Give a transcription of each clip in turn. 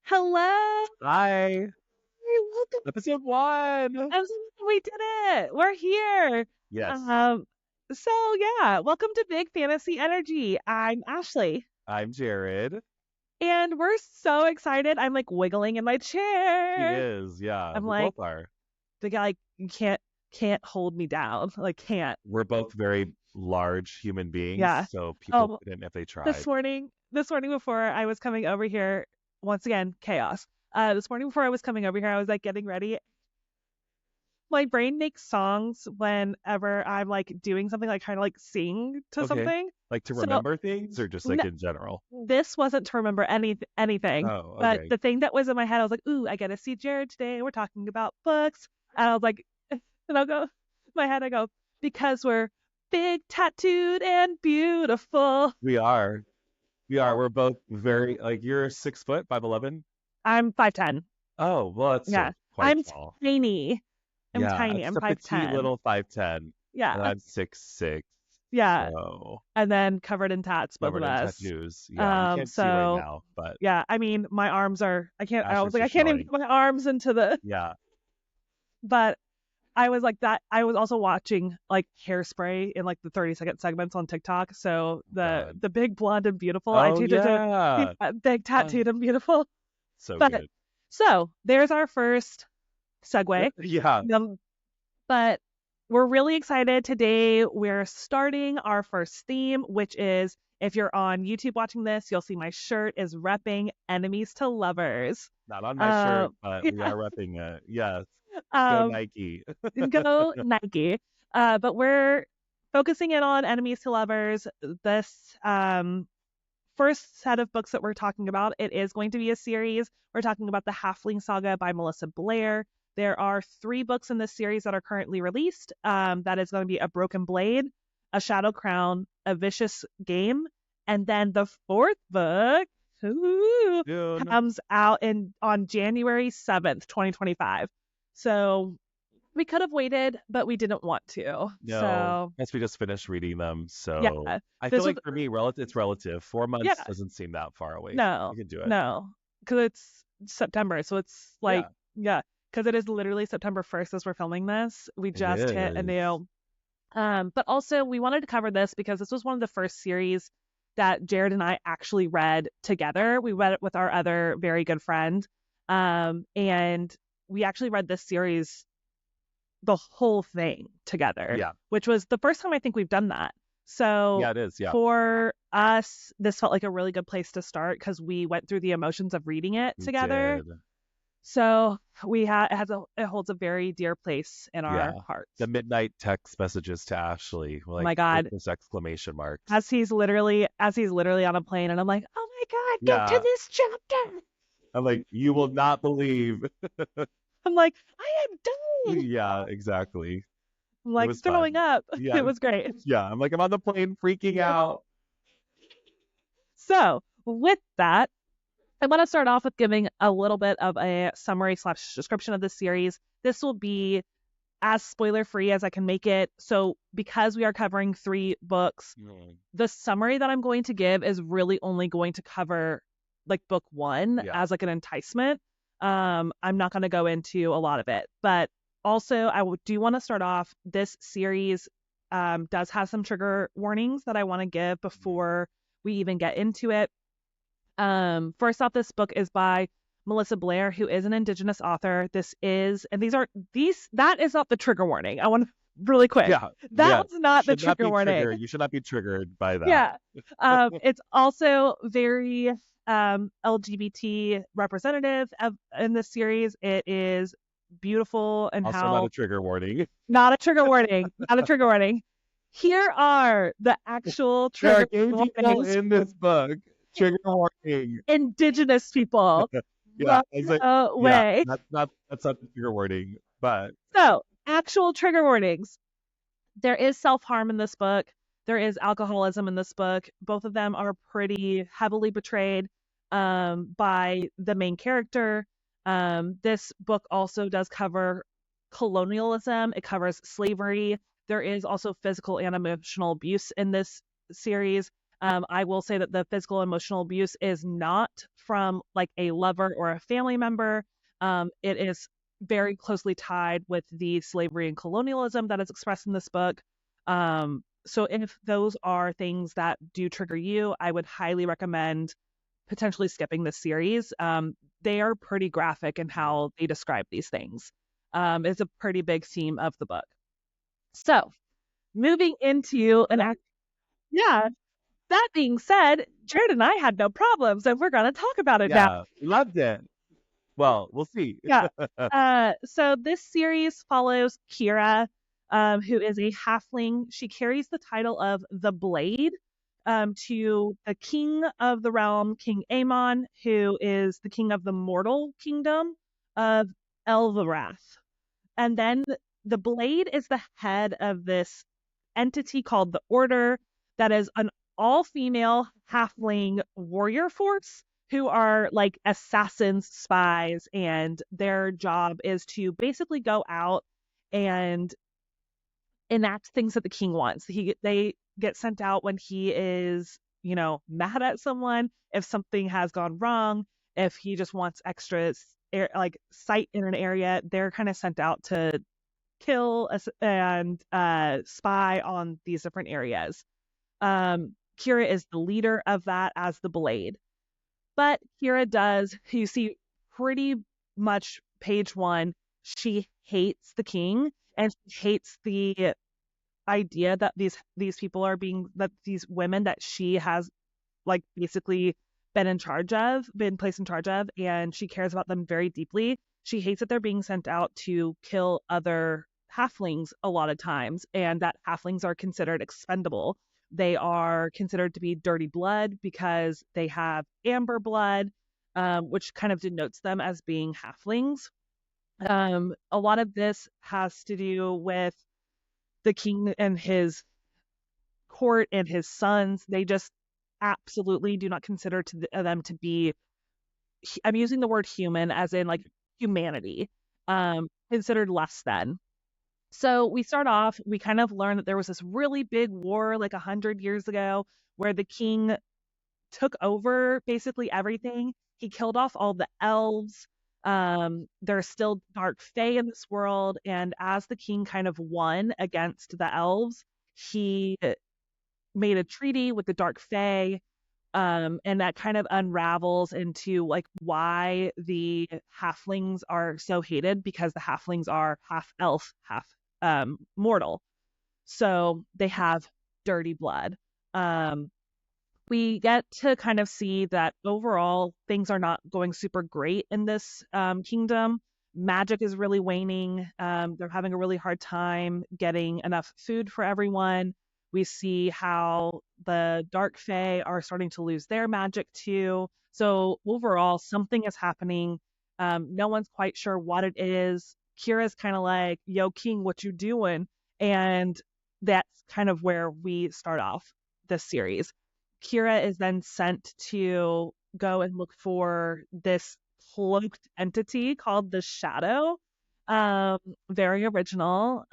Hello. Hi, Welcome. episode one. I'm so- We did it. We're here. Yes, Um, welcome to Big Fantasy Energy. I'm Ashley, I'm Jared. and we're so excited. I'm like wiggling in my She chair. is, yeah, I'm we like both are. the guy you can't hold me down. Like can't. We're both very large human beings, Yeah. so people Oh, couldn't if they this tried. morning, this morning before I was coming over here, once again, chaos. This morning before I was coming over here, I was like getting ready. My brain makes songs whenever I'm like doing something, like trying to like sing to Okay, something. like to So remember things or just n- like in general? this wasn't to remember anything, Oh, but okay. the thing that was in my head, I was like, "Ooh, I get to see Jared today. We're talking about books," and I was like, and I'll go, in my head, I go, because we're big, tattooed, and beautiful. We are. We are. We're both very like you're 6 foot, 5'11". I'm 5'10". Oh, well, that's Yeah, still quite I'm tall. tiny. I'm Yeah, I'm tiny. just I'm a petite 5'10". little 5'10", Yeah, and I'm 6'6". yeah, So and then covered in tats, both of covered in us. tattoos. Yeah, you can't see right So now, but yeah, I mean, my arms are, I was Ashley's like, I just can't even showing. get my arms into the, Yeah. but I was like that. I was also watching like Hairspray in like the 30-second segments on TikTok. So God. the big blonde and beautiful, I Oh changed it to yeah. big Uh, tattooed and beautiful. so But good. so there's our first segue. Yeah. Um, but we're really excited today. We're starting our first theme, which is, if you're on YouTube watching this, you'll see my shirt is repping enemies to lovers. Not on my Uh, shirt, but we yeah. are repping it. Yes. Go Um, Nike. Go Nike. But we're focusing in on enemies to lovers. This first set of books that we're talking about, it is going to be a series. We're talking about the Halfling Saga by Melissa Blair. There are 3 books in this series that are currently released. That is going to be A Broken Blade, A Shadow Crown, A Vicious Game, and then the 4th book ooh, June. comes out on January 7th, 2025. So we could have waited, but we didn't want to. No. So Guess we just finished reading them, so yeah, I feel this was like for me, it's relative. 4 months yeah. doesn't seem that far away. No, We can do it. no, because it's September, so it's like Yeah, yeah, because it is literally September 1st as we're filming this. We it just hit a is. new. But also we wanted to cover this because this was one of the first series that Jared and I actually read together. We read it with our other very good friend, and we actually read this series, the whole thing together, Yeah. which was the first time I think we've done that. So Yeah, it is. Yeah. for us, this felt like a really good place to start because we went through the emotions of reading it We together. did. So it holds a very dear place in Yeah. our hearts. The midnight text messages to Ashley, Oh like my with God. this exclamation marks. As he's literally on a plane and I'm like, oh my God, get to Yeah. this chapter. I'm like, you will not believe. I'm like, I am dying. Yeah, exactly. I'm It like was fun. throwing up. Yeah. It was great. Yeah. I'm like, I'm on the plane freaking out. So with that, I want to start off with giving a little bit of a summary / description of this series. This will be as spoiler free as I can make it. So because we are covering 3 books, Mm. the summary that I'm going to give is really only going to cover like book 1 Yeah. as like an enticement. I'm not going to go into a lot of it, but also do want to start off. This series does have some trigger warnings that I want to give before we even get into it. First off, this book is by Melissa Blair, who is an Indigenous author. That is not the trigger warning. I want to really quick. Yeah. That Yeah. was not the Should not trigger be warning. triggered. You should not be triggered by that. Yeah. It's also very LGBT representative in this series. It is beautiful and Also not a trigger warning. not a trigger warning. Not a trigger warning. Here are the actual There are trigger gay people warnings. in this book. Trigger warning. Indigenous people. Yeah. Run It's like, yeah, away. that's not the trigger warning. But So, actual trigger warnings. There is self-harm in this book. There is alcoholism in this book. Both of them are pretty heavily portrayed by the main character. This book also does cover colonialism. It covers slavery. There is also physical and emotional abuse in this series. I will say that the physical emotional abuse is not from like a lover or a family member. It is very closely tied with the slavery and colonialism that is expressed in this book. So if those are things that do trigger you, I would highly recommend potentially skipping this series. They are pretty graphic in how they describe these things. It's a pretty big theme of the book. So moving into an act, yeah. That being said, Jared and I had no problems, and we're going to talk about it now. Yeah, loved it. Well, we'll see. Yeah. So this series follows Kira, who is a halfling. She carries the title of the Blade, to the king of the realm, King Aemon, who is the king of the mortal kingdom of Elverath. And then the Blade is the head of this entity called the Order that is an all female halfling warrior force who are like assassins, spies, and their job is to basically go out and enact things that the king wants. They get sent out when he is, mad at someone, if something has gone wrong, if he just wants extra like sight in an area, they're kind of sent out to kill and spy on these different areas. Kira is the leader of that as the Blade. But Kira does, you see pretty much page one, she hates the king and she hates the idea that these people are being, that these women that she has like basically been placed in charge of, and she cares about them very deeply. She hates that they're being sent out to kill other halflings a lot of times, and that halflings are considered expendable. They are considered to be dirty blood because they have amber blood, which kind of denotes them as being halflings. A lot of this has to do with the king and his court and his sons. They just absolutely do not consider them to be, I'm using the word human as in like humanity, considered less than. So we start off, we kind of learn that there was this really big war like 100 years ago where the king took over basically everything. He killed off all the elves. There's still dark fae in this world, and as the king kind of won against the elves, he made a treaty with the dark fae, and that kind of unravels into like why the halflings are so hated, because the halflings are half elf, half mortal. So they have dirty blood. We get to kind of see that overall things are not going super great in this kingdom. Magic is really waning. They're having a really hard time getting enough food for everyone. We see how the Dark Fae are starting to lose their magic too. So overall, something is happening. No one's quite sure what it is. Kira's kind of like, "Yo, King, what you doing?" And that's kind of where we start off this series. Kira is then sent to go and look for this cloaked entity called the Shadow. Very original.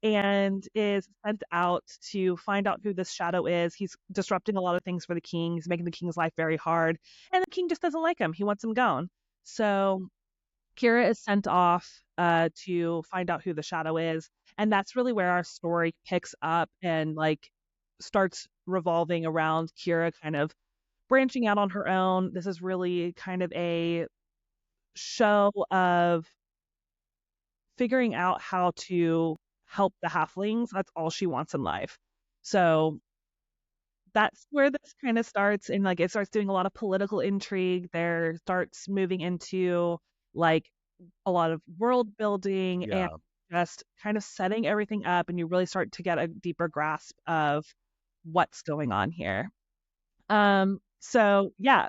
And is sent out to find out who this Shadow is. He's disrupting a lot of things for the king. He's making the king's life very hard. And the king just doesn't like him. He wants him gone. So Kira is sent off to find out who the Shadow is, and that's really where our story picks up and like starts revolving around Kira kind of branching out on her own. This is really kind of a show of figuring out how to help the halflings. That's all she wants in life. So that's where this kind of starts, and like it starts doing a lot of political intrigue. There starts moving into like a lot of world building and Yeah. just kind of setting everything up, and you really start to get a deeper grasp of what's going on here. So yeah,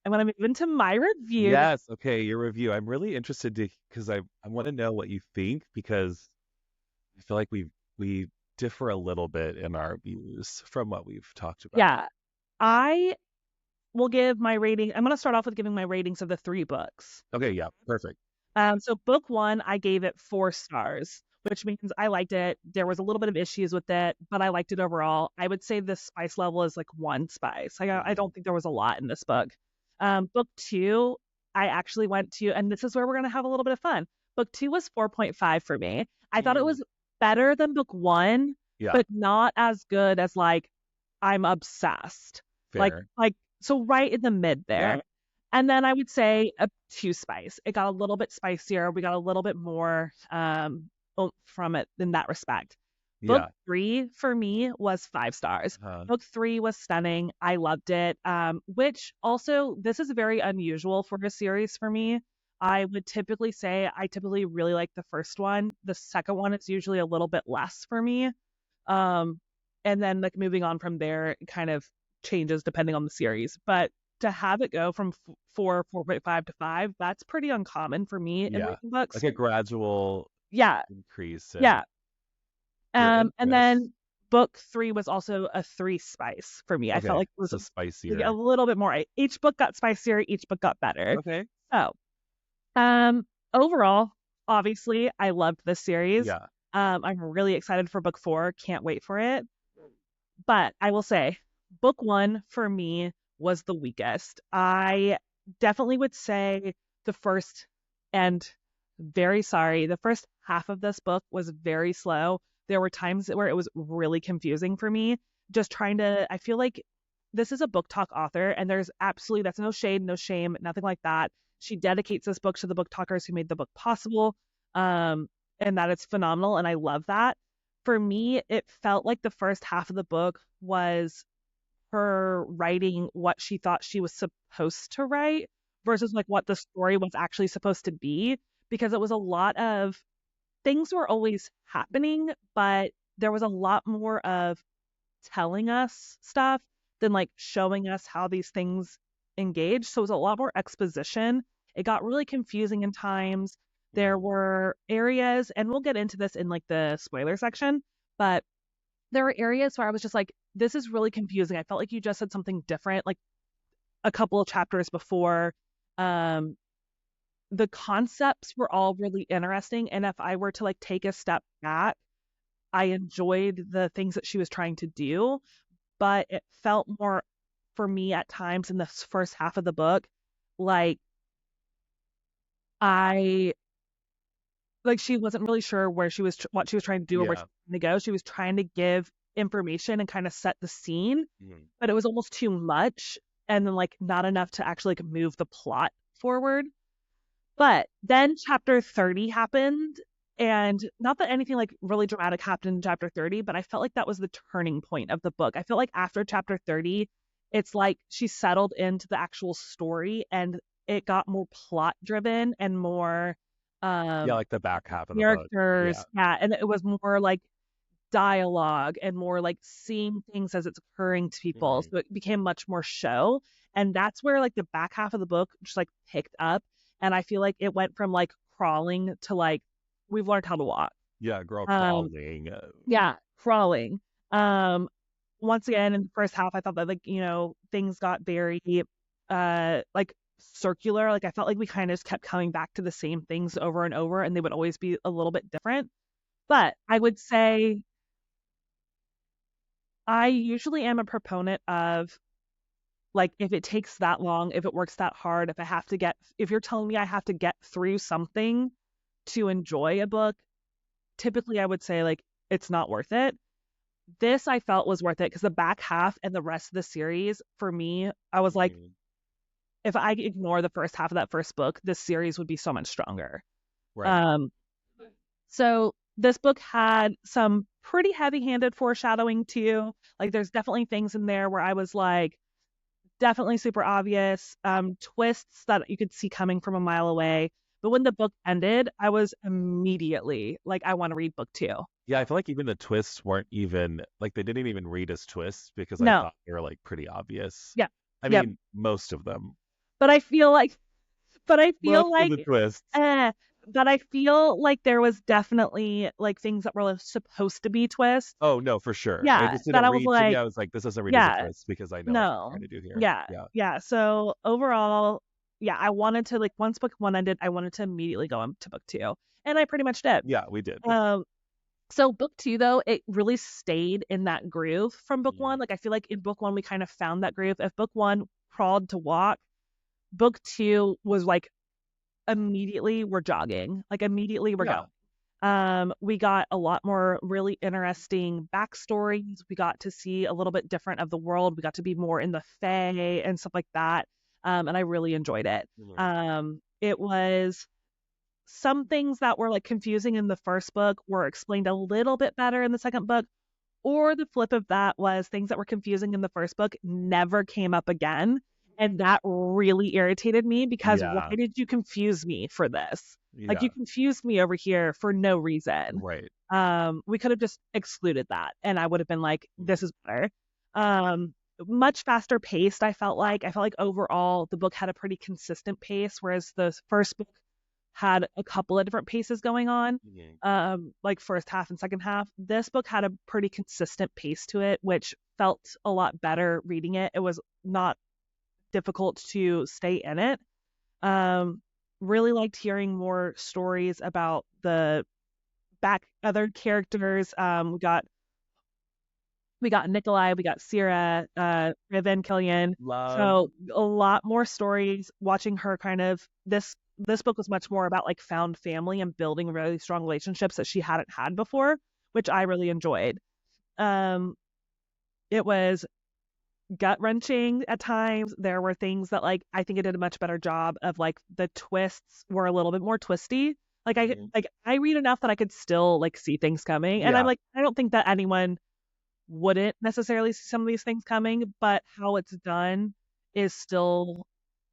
I'm gonna move into my review. Yes. Okay. Your review. I'm really interested to because I want to know what you think because I feel like we differ a little bit in our views from what we've talked about. Yeah, I will give my rating. I'm gonna start off with giving my ratings of the three books. Okay. Yeah. Perfect. So book one, I gave it 4 stars. which means I liked it. There was a little bit of issues with it, but I liked it overall. I would say the spice level is like 1 spice. I Mm-hmm. don't think there was a lot in this book. Book two, I actually went to, and this is where we're going to have a little bit of fun. Book two was 4.5 for me. I thought it Mm. was better than book one, Yeah, but not as good as like I'm obsessed. fair. So right in the mid Yeah, there. And then I would say a 2 spice. It got a little bit spicier. We got a little bit more from it in that respect. Book yeah. three for me was 5 stars. Uh, Book three was stunning. I loved it. Which also, this is very unusual for a series for me. I would typically say I typically really like the first one. The second one is usually a little bit less for me. Um, and then like moving on from there, it kind of changes depending on the series. But to have it go from 4.5 to 5, that's pretty uncommon for me in yeah. reading Like books. a gradual Yeah, increase in yeah. your And interest. then book three was also a 3 spice for me. I felt Okay, like it was so like a spicier. little bit more. Each book got spicier, each book got better. Okay. So, um, overall, obviously, I loved this series. Yeah. I'm really excited for book four. Can't wait for it. But I will say, book one for me was the weakest. I definitely would say the first, and very sorry, the first half of this book was very slow. There were times where it was really confusing for me, just trying to, I feel like this is a book talk author, and there's absolutely, that's no shade, no shame, nothing like that. She dedicates this book to the book talkers who made the book possible. Um, and that is phenomenal, and I love that. For me, it felt like the first half of the book was her writing what she thought she was supposed to write versus like what the story was actually supposed to be, because it was a lot of things were always happening, but there was a lot more of telling us stuff than like showing us how these things engage. So it was a lot more exposition. It got really confusing in times. There Mhm. were areas, and we'll get into this in like the spoiler section, but there were areas where I was just like, this is really confusing. I felt like you just said something different, like a couple of chapters before. Um, the concepts were all really interesting. And if I were to like take a step back, I enjoyed the things that she was trying to do, but it felt more for me at times in the first half of the book, like I like she wasn't really sure where she was what she was trying to do or where she Yeah. was trying to go. She was trying to give information and kind of set the scene, Mhm. but it was almost too much and then like not enough to actually like move the plot forward. But then chapter 30 happened, and not that anything like really dramatic happened in chapter 30, but I felt like that was the turning point of the book. I feel like after chapter 30, it's like she settled into the actual story and it got more plot driven and more Yeah, um like the back half of the book. Yeah. characters. Yeah, and it was more like dialogue and more like seeing things as it's occurring to people. Hmm. So it became much more show. And that's where like the back half of the book just like picked up. And I feel like it went from like crawling to like we've learned how to walk. Yeah, girl Um, crawling. yeah, crawling. Um, Once again in the first half, I thought that like, things got very like circular. Like I felt like we kind of just kept coming back to the same things over and over, and they would always be a little bit different. But I would say I usually am a proponent of like if it takes that long, if it works that hard, if you're telling me I have to get through something to enjoy a book, typically I would say like it's not worth it. This I felt was worth it because the back half and the rest of the series for me, I was like, Mhm. if I ignore the first half of that first book, this series would be so much stronger. Right. Um, so this book had some pretty heavy-handed foreshadowing too. Like there's definitely things in there where I was like, definitely super obvious twists that you could see coming from a mile away. But when the book ended, I was immediately like, I want to read book two. Yeah, I feel like even the twists weren't even like they didn't even read as twists because I No, thought they were like pretty obvious. yeah, I yep. mean, most of them. But I feel like, but I feel Most of the like, twists. eh, but I feel like there was definitely like things that were like, supposed to be twists. Oh, no, for sure. It Yeah, just that didn't I was read to me. like, I was like, this doesn't read as a yeah, twist because I know what they're no, trying to do here. yeah, Yeah. yeah. So overall, yeah, I wanted to, like, once book one ended, I wanted to immediately go into book two. And I pretty much did. Yeah, we did. Um, so book two, though, it really stayed in that groove from book Mhm. one. Like, I feel like in book one, we kind of found that groove. If book one crawled to walk, book two was like immediately we're jogging, like immediately we're going. Yeah. We got a lot more really interesting backstories. We got to see a little bit different of the world. We got to be more in the Fae and stuff like that. And I really enjoyed it. Mhm. It was some things that were like confusing in the first book were explained a little bit better in the second book. Or the flip of that was things that were confusing in the first book never came up again. And that really irritated me because why Yeah. did you confuse me for this? Like Yeah. you confused me over here for no reason. Right. We could have just excluded that and I would have been like, Mhm. this is better. Much faster paced, I felt like. I felt like overall the book had a pretty consistent pace, whereas the first book had a couple of different paces going on, Mhm. like first half and second half. This book had a pretty consistent pace to it, which felt a lot better reading it. It was not difficult to stay in it. Um, really liked hearing more stories about the back other characters. We got Nikolai, we got Sierra, Riven, Killian. Love. So a lot more stories. Watching her kind of this book was much more about like found family and building really strong relationships that she hadn't had before, which I really enjoyed. Um, it was gut wrenching at times. There were things that like I think it did a much better job of like the twists were a little bit more twisty. Mhm. Like I read enough that I could still like see things coming, and I'm Yeah. like I don't think that anyone wouldn't necessarily see some of these things coming, but how it's done is still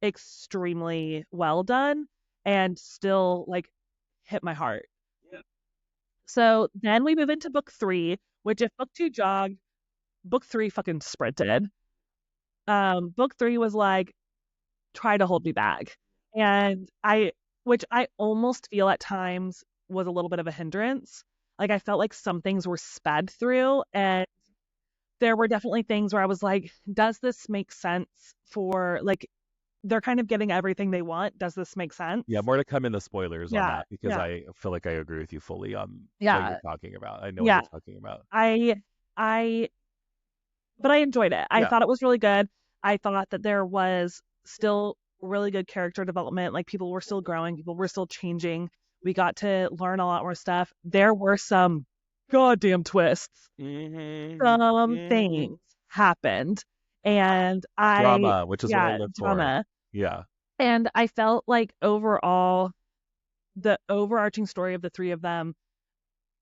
extremely well done and still like hit my heart. So then we move into book three, which if book two jogged, book three fucking sprinted. Book three was like, try to hold me back. And which I almost feel at times was a little bit of a hindrance. Like I felt like some things were sped through and there were definitely things where I was like, does this make sense for like they're kind of getting everything they want. Does this make sense? Yeah, more to come in the spoilers on Yeah, that because yeah, I feel like I agree with you fully on what you're yeah, talking about. I know what yeah. you're talking about. I I but I enjoyed it. I Yeah. thought it was really good. I thought that there was still really good character development. Like people were still growing, people were still changing. We got to learn a lot more stuff. There were some goddamn twists. Mhm. Some Mhm. things happened and Drama, which is what I live for. drama. Yeah. And I felt like overall, the overarching story of the three of them,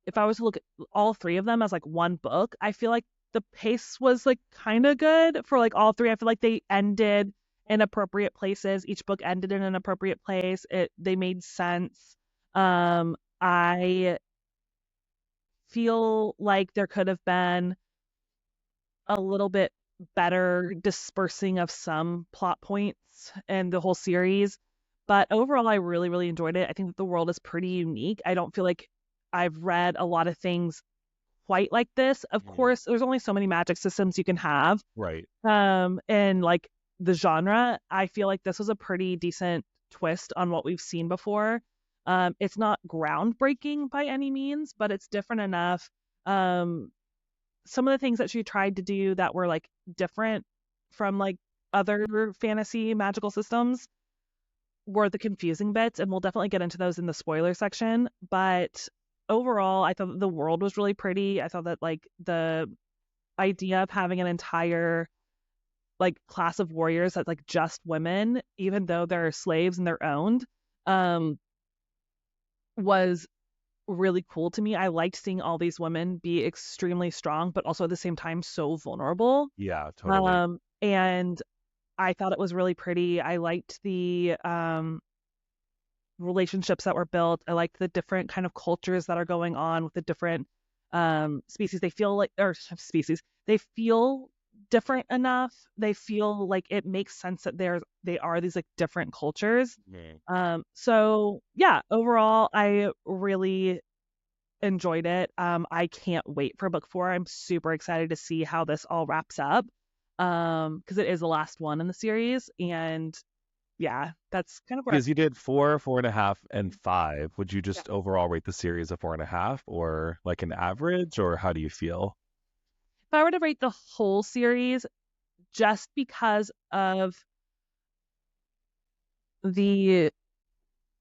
if I was to look at all three of them as like one book, I feel like the pace was like kind of good for like all three. I feel like they ended in appropriate places. Each book ended in an appropriate place. They made sense. I feel like there could have been a little bit better dispersing of some plot points and the whole series. But overall, I really, really enjoyed it. I think that the world is pretty unique. I don't feel like I've read a lot of things quite like this. Of Mhm. course, there's only so many magic systems you can have. Right. And like the genre, I feel like this was a pretty decent twist on what we've seen before. It's not groundbreaking by any means, but it's different enough. Um, some of the things that she tried to do that were like different from like other fantasy magical systems were the confusing bits, and we'll definitely get into those in the spoiler section. But overall, I thought the world was really pretty. I thought that like the idea of having an entire like class of warriors that's like just women, even though they're slaves and they're owned, um, was really cool to me. I liked seeing all these women be extremely strong, but also at the same time so vulnerable. Yeah, totally. And I thought it was really pretty. I liked the relationships that were built. I liked the different kind of cultures that are going on with the different species. They feel like, or species, they feel different enough. They feel like it makes sense that they are these like different cultures. Mhm. So yeah, overall, I really enjoyed it. I can't wait for book four. I'm super excited to see how this all wraps up. Because it is the last one in the series, and yeah, that's kind of where I'm Because you did 4, 4.5, and 5. Would you just overall rate the series a 4.5 or like an average, or how do you feel? if I were to rate the whole series just because of the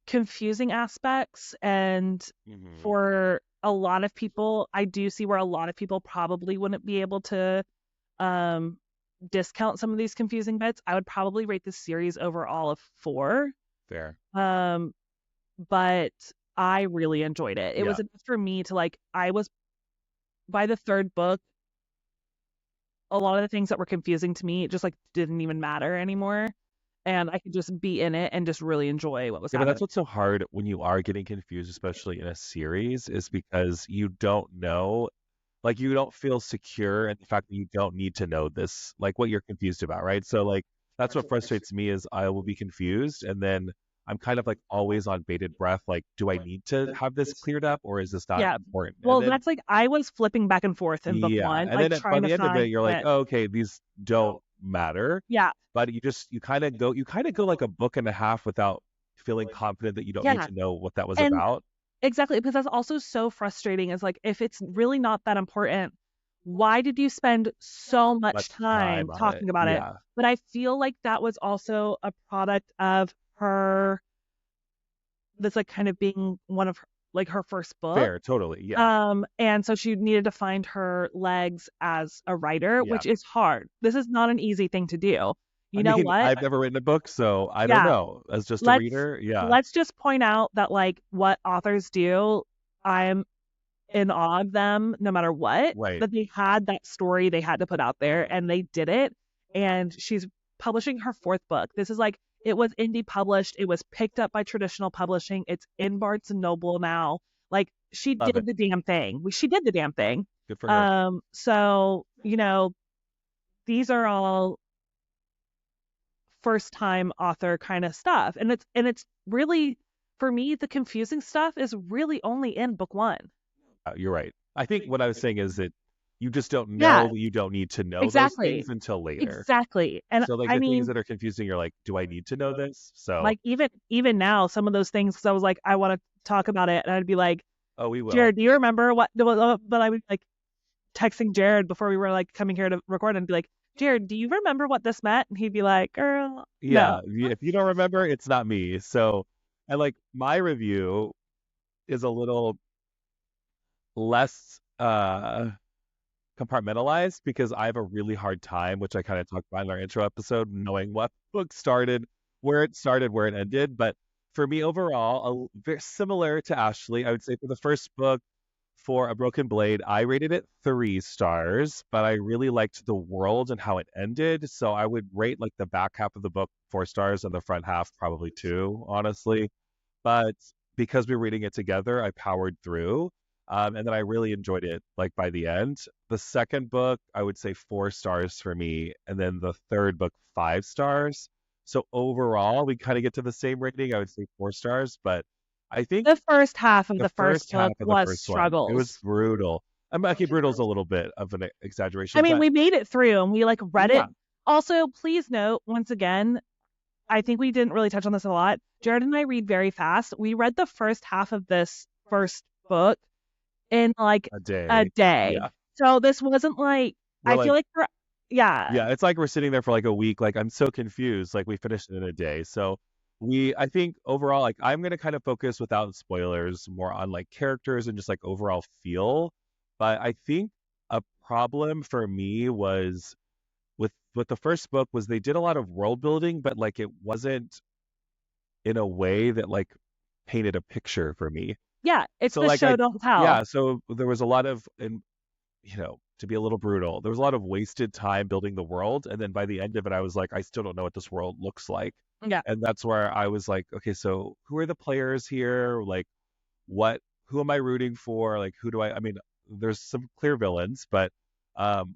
confusing aspects and Hmm. for a lot of people, I do see where a lot of people probably wouldn't be able to um discount some of these confusing bits. I would probably rate the series overall a 4. Fair. Um but I really enjoyed it. It Yeah. was enough for me to like I was by the third book, a lot of the things that were confusing to me just like didn't even matter anymore. And I could just be in it and just really enjoy what was Yeah, but that's happening. what's so hard when you are getting confused, especially in a series, is because you don't know, like you don't feel secure in the fact that you don't need to know this, like what you're confused about, right? So like that's what frustrates me is I will be confused and then I'm kind of like always on bated breath, like, do I need to have this cleared up or is this not Yeah. important? And Well, then that's like I was flipping back and forth in book yeah, one, and like then by trying to the end of it, find you're like, it. oh, okay, these don't matter. Yeah. But you kind of go like a book and a half without feeling confident that you don't need Yeah. to know what that was And about. exactly, because that's also so frustrating. Is like if it's really not that important, why did you spend so much Much time time on it. talking about it? Yeah, But I feel like that was also a product of her that's like kind of being one of her, like her first book. fair, totally. Yeah, And so she needed to find her legs as a writer, yeah. which is hard. This is not an easy thing to do. I You know mean, what? I've never written a book, so I don't Yeah, know. As just a let's reader, yeah, let's just point out that like what authors do, I'm in awe of them no matter what, right. that they had that story they had to put out there and they did it. And she's publishing her fourth book. This is like it was indie published, it was picked up by traditional publishing, it's in Barnes and Noble now. Like she Love did it. the damn thing. She did the damn thing. Good for her. So, these are all first time author kind of stuff. And it's really for me, the confusing stuff is really only in book one. You're right. I think what I was saying is that you just don't Yeah, know that you don't need to know those exactly. things until later. Exactly. And So like I the things mean, that are confusing, you're like, do I need to know this? So, like even now, some of those things, because I was like, I want to talk about it, and I'd be like, oh, we will. Jared, do you remember what? But I would like texting Jared before we were like coming here to record and be like, Jared, do you remember what this meant? And he'd be like, girl, no. Yeah, if you don't remember, it's not me. So, and like my review is a little less compartmentalized because I have a really hard time, which I kind of talked about in our intro episode, knowing what book started, where it ended. But for me overall, very similar to Ashley, I would say for the first book, for A Broken Blade, I rated it 3 stars, but I really liked the world and how it ended. So I would rate like the back half of the book 4 stars and the front half probably 2, honestly. But because we were reading it together, I powered through. And then I really enjoyed it like by the end. The second book, I would say 4 stars for me. And then the third book, 5 stars. So overall, we kind of get to the same rating. I would say 4 stars. But I think The first half of the the first first half book of the was first one, it was struggles. brutal. I'm okay, brutal is a little bit of an I exaggeration, mean, but we made it through and we like read yeah, it. Also, please note once again, I think we didn't really touch on this a lot. Jared and I read very fast. We read the first half of this first book in like a a day. day. Yeah. So this wasn't like We're I feel like, like yeah. yeah, it's like we're sitting there for like a week. Like I'm so confused. Like we finished it in a day. So I think overall, like I'm gonna kind of focus without spoilers more on like characters and just like overall feel. But I think a problem for me was with the first book was they did a lot of world building, but like it wasn't in a way that like painted a picture for me. Yeah, it's So the like show don't tell. yeah, so there was a lot of and to be a little brutal, there was a lot of wasted time building the world, and then by the end of it, I was like, I still don't know what this world looks like, Yeah. and that's where I was like, okay, so who are the players here? Like, who am I rooting for? Like, who do I mean, there's some clear villains, but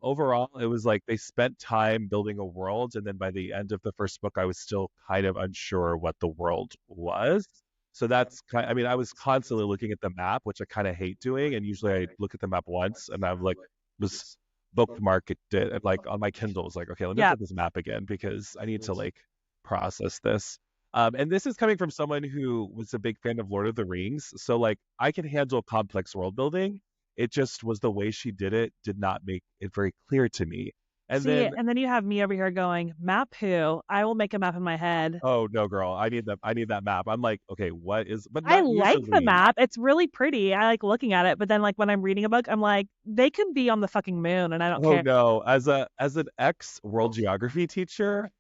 overall, it was like they spent time building a world, and then by the end of the first book, I was still kind of unsure what the world was. So I mean, I was constantly looking at the map, which I kind of hate doing, and usually I look at the map once, and I'm like, was bookmarked it like on my Kindle. It's like, okay, let me look Yeah. at this map again because I need to like process this. And this is coming from someone who was a big fan of Lord of the Rings. So like I can handle complex world building. It just was the way she did it did not make it very clear to me. And See, then, and then you have me over here going, map who? I will make a map in my head. oh no, girl, I need that map. I'm like, okay, what is, but I not like the usually. map. It's really pretty. I like looking at it. But then, like, when I'm reading a book, I'm like, they could be on the fucking moon and I don't Oh care. no, as an ex world geography teacher,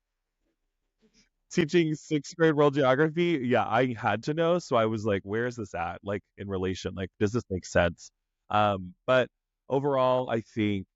teaching sixth grade world geography, yeah, I had to know. So I was like, where is this at? Like in relation, like, does this make sense? But overall, I think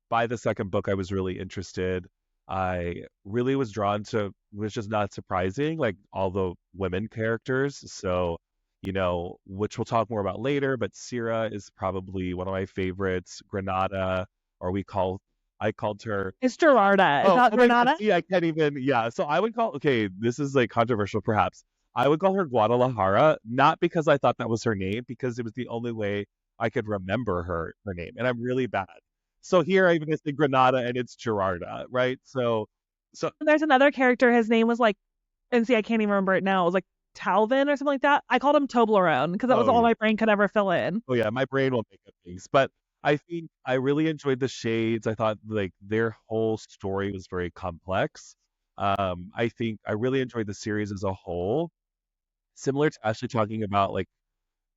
by the second book, I was really interested. I really was drawn to, which is not surprising, like all the women characters. So, which we'll talk more about later, but Syrah is probably one of my favorites. Granada, or I called her. It's Gerarda. It's Oh, not oh my God. Granada. See, I can't even. Yeah. So I would call, okay, this is like controversial perhaps. I would call her Guadalajara, not because I thought that was her name, because it was the only way I could remember her name. And I'm really bad. So here I even say Granada and it's Gerarda, right? So And there's another character. His name was like, and see, I can't even remember it now. It was like Talvin or something like that. I called him Toblerone because that was oh all yeah. my brain could ever fill in. Oh yeah, my brain will make up things. But I think I really enjoyed the shades. I thought like their whole story was very complex. I think I really enjoyed the series as a whole. Similar to Ashley talking about like,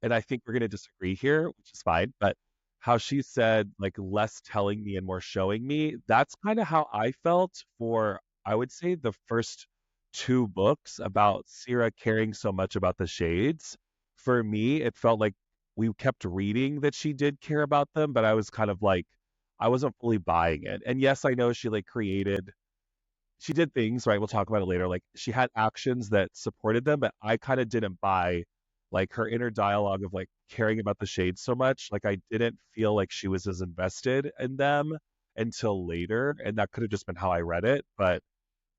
and I think we're going to disagree here, which is fine, but how she said like less telling me and more showing me, that's kind of how I felt for, I would say, the first two books about Syrah caring so much about the shades. For me, it felt like we kept reading that she did care about them, but I was kind of like, I wasn't fully buying it. And yes, I know she like she did things, right? We'll talk about it later. Like she had actions that supported them, but I kind of didn't buy like her inner dialogue of like caring about the shades so much. Like I didn't feel like she was as invested in them until later. And that could have just been how I read it. But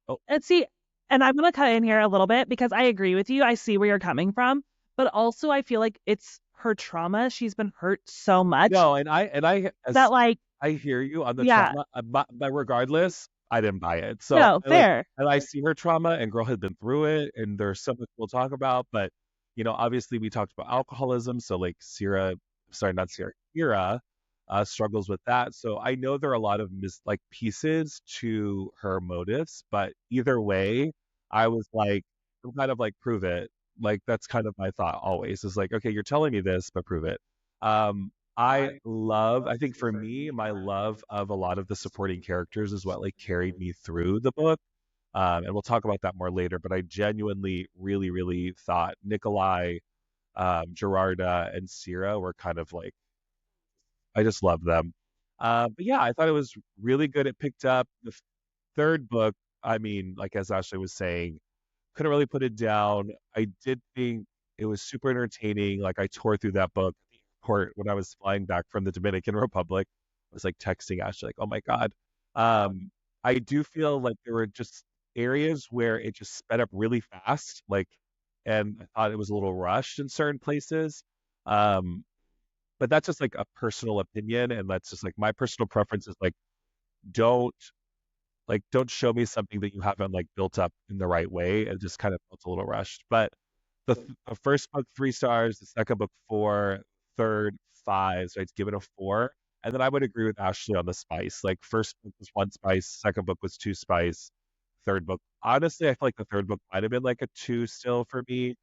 oh And see, and I'm going to cut in here a little bit because I agree with you. I see where you're coming from, but also I feel like it's her trauma. She's been hurt so much no, and I that, as like, I hear you on the yeah, trauma, but regardless, I didn't buy it. So no, I like, fair. and I see her trauma, and girl had been through it, and there's so much we'll talk about. But obviously we talked about alcoholism, so like Sierra, sorry, not Sierra, Kira, struggles with that. So I know there are a lot of like pieces to her motives, but either way, I was like, I'm kind of like prove it. Like that's kind of my thought always is like, okay, you're telling me this, but prove it. I think for me, my love of a lot of the supporting characters is what like carried me through the book. And we'll talk about that more later, but I genuinely really, really thought Nikolai, Gerarda, and Sierra were kind of like, I just love them. But yeah, I thought it was really good. It picked up the third book. I mean, like as Ashley was saying, couldn't really put it down. I did think it was super entertaining. Like I tore through that book at the airport when I was flying back from the Dominican Republic. I was like texting Ashley, like, "Oh my God." I do feel like there were just areas where it just sped up really fast, like, and I thought it was a little rushed in certain places. Um, but that's just like a personal opinion, and that's just like my personal preference is like, don't don't show me something that you haven't like built up in the right way. It just kind of felt a little rushed. But the first book 3 stars, the second book 4, third 5, so I'd give it a 4. And then I would agree with Ashley on the spice. Like first book was 1 spice, second book was 2 spice, third book. Honestly, I feel like the third book might have been like a 2 still for me.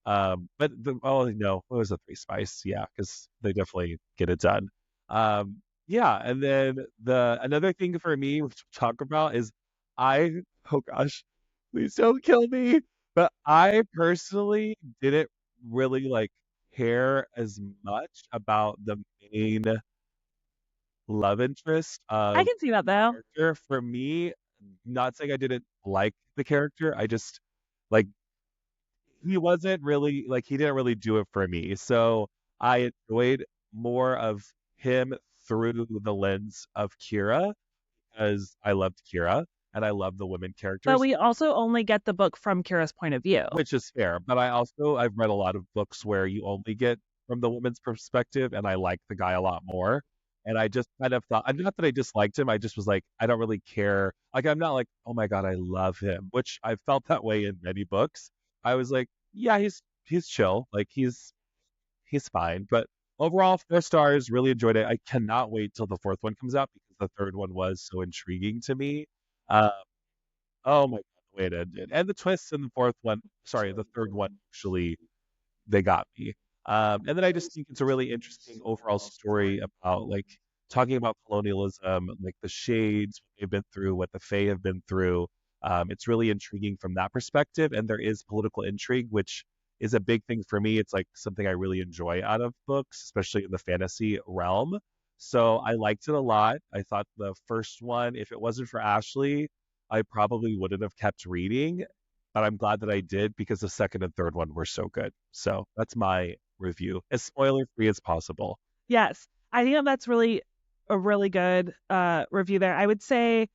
But oh no, it was a 3 spice, yeah, because they definitely get it done. Yeah, and then the another thing for me, which we'll talk about is I oh gosh, please don't kill me. But I personally didn't really like care as much about the main love interest I of can see that though. character. For me, not saying I didn't like the character, I just like he wasn't really like he didn't really do it for me. So I enjoyed more of him through the lens of Kira because I loved Kira and I love the women But characters, we also only get the book from Kira's point of view. which is fair. But I've read a lot of books where you only get from the woman's perspective, and I like the guy a lot more. And I just kind of thought, not that I disliked him, I just was like, I don't really care. Like, I'm not like, oh my God, I love him, which I felt that way in many books. I was like, yeah, he's chill. Like he's fine. But overall, 4 stars, really enjoyed it. I cannot wait till the fourth one comes out because the third one was so intriguing to me. Uh, oh my God, the way it ended. And the twists in the fourth one, sorry, the third one actually they got me. And then I just think it's a really interesting overall story about like talking about colonialism, like the shades, what they've been through, what the Fae have been through. It's really intriguing from that perspective, and there is political intrigue, which is a big thing for me. It's like something I really enjoy out of books, especially in the fantasy realm. So I liked it a lot. I thought the first one, if it wasn't for Ashley, I probably wouldn't have kept reading, but I'm glad that I did because the second and third one were so good. So that's my review, as spoiler free as possible. Yes, I think that's really a really good review there. I would say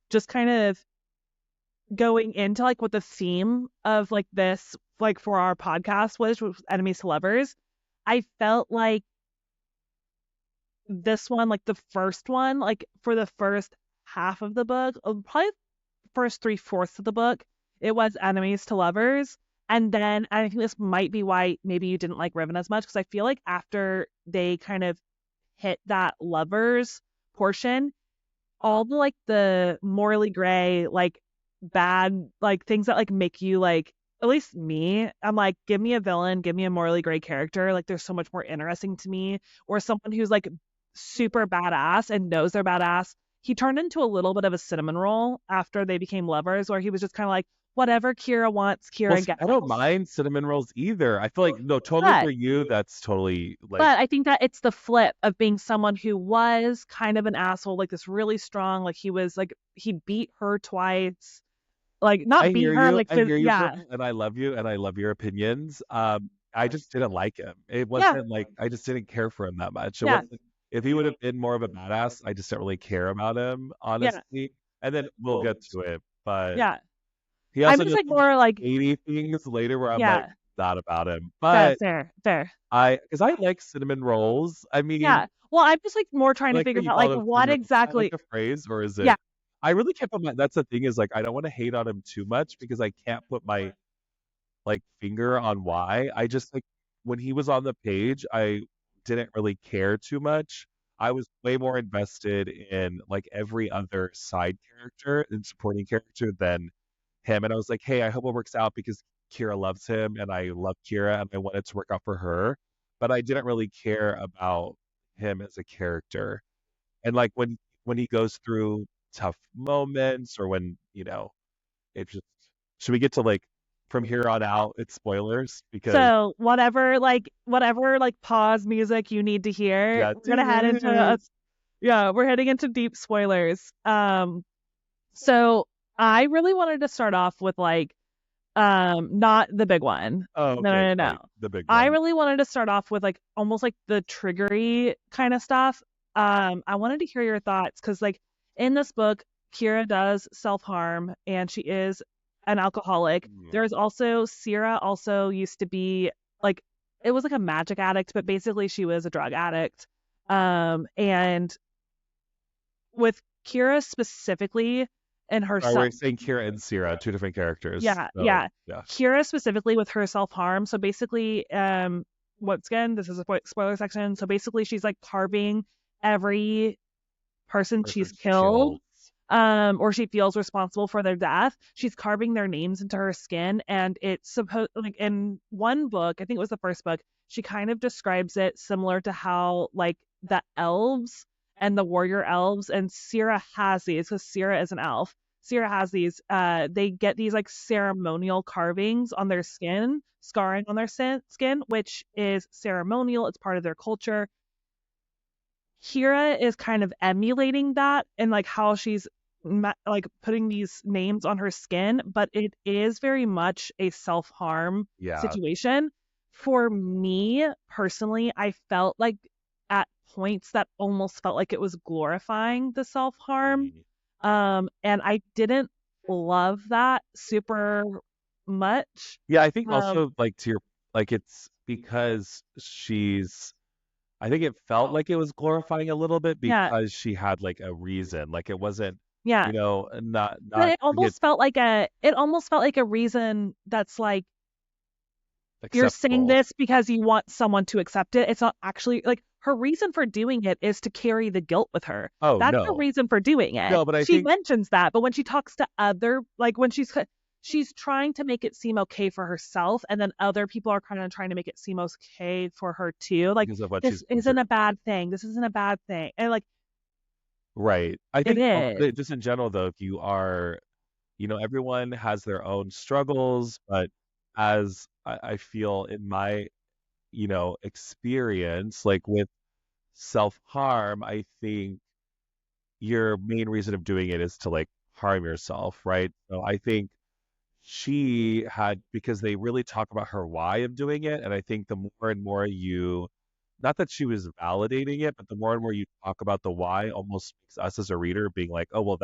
just kind of going into like what the theme of like this like for our podcast was enemies to lovers. I felt like this one, like the first one, like for the first half of the book, probably first three-fourths of the book, it was enemies to lovers. And then I think this might be why maybe you didn't like Riven as much, because I feel like after they kind of hit that lovers portion, all the like the morally gray, like bad, like things that like make you like, at least me, I'm like, give me a villain, give me a morally gray character. Like there's so much more interesting to me. Or someone who's like super badass and knows they're badass. He turned into a little bit of a cinnamon roll after they became lovers, where he was just kind of like, whatever Kira wants, Well, Kira gets. I don't mind cinnamon rolls either. I feel like, no, totally But for you, that's totally like, But I think that it's the flip of being someone who was kind of an asshole, like this really strong, like he was like he beat her twice, like I not beat hear her, you. like I hear you, yeah, girl, and I love you, and I love your opinions. I just didn't like him. It yeah, wasn't like I just didn't care for him that much. It yeah, wasn't if he would have been more of a badass, I just didn't really care about him, yeah, honestly. And then we'll get to it, but yeah. he I'm also just does like some more like shady things later where I'm like yeah, not about him. fair, But fair, fair. because I like cinnamon rolls. I mean, Yeah. Well, I'm just like more trying I to like figure that you out like call them what cinnamon rolls. Is that like exactly. a phrase or is Yeah. it? I really can't put my. That's the thing is like I don't want to hate on him too much because I can't put my like finger on why. I just like when he was on the page, I didn't really care too much. I was way more invested in like every other side character and supporting character than him. And I was like, hey, I hope it works out because Kira loves him and I love Kira and I want it to work out for her. But I didn't really care about him as a character. And like when he goes through tough moments or when, it just should we get to like from here on out it's spoilers because So whatever like pause music you need to hear, yeah. we're gonna head into a yeah, we're heading into deep spoilers. So I really wanted to start off with like not the big one. Oh, No, okay, no, no, great. no. The big I one. really wanted to start off with like almost like the triggery kind of stuff. I wanted to hear your thoughts because like in this book, Kira does self-harm and she is an alcoholic. Mm. There's also Sierra also used to be like it was like a magic addict, but basically she was a drug addict. And with Kira specifically and her Sorry, we're saying Kira and Sierra, two different characters. yeah, So yeah. yeah. Kira specifically with her self-harm. So basically, once again, this is a spoiler section. So basically, she's like carving every person Person she's she killed, kills. or she feels responsible for their death. She's carving their names into her skin, and it's supposed like in one book, I think it was the first book, she kind of describes it similar to how like the elves and the warrior elves, and Sierra has these because Sierra is an elf. Sierra has these. They get these like ceremonial carvings on their skin, scarring on their skin, which is ceremonial. It's part of their culture. Kira is kind of emulating that and like how she's like putting these names on her skin, but it is very much a self-harm Yeah. situation. For me personally, I felt like at points that almost felt like it was glorifying the self-harm. Mm. And I didn't love that super much. Yeah, I think Um, also like to your like it's because she's I think it felt like it was glorifying a little bit Yeah, because she had like a reason. Like it wasn't, yeah. But not to get it almost felt like a reason that's like you're saying acceptable. this because you want someone to accept it. It's not actually like her reason for doing it is to carry the guilt with her. Oh That's her no. reason for doing it. No, but I She think mentions that, but when she talks to other, like when she's trying to make it seem okay for herself, and then other people are kind of trying to make it seem okay for her too. Like because of what she's this been through. isn't a bad thing. This isn't a bad thing, and like Right. I it think is. just in general though, if you are, everyone has their own struggles, but as I feel in my, experience, like with self-harm, I think your main reason of doing it is to like harm yourself, right? So I think she had, because they really talk about her why of doing it, and I think the more and more you, not that she was validating it, but the more and more you talk about the why, almost makes us as a reader being like, oh well,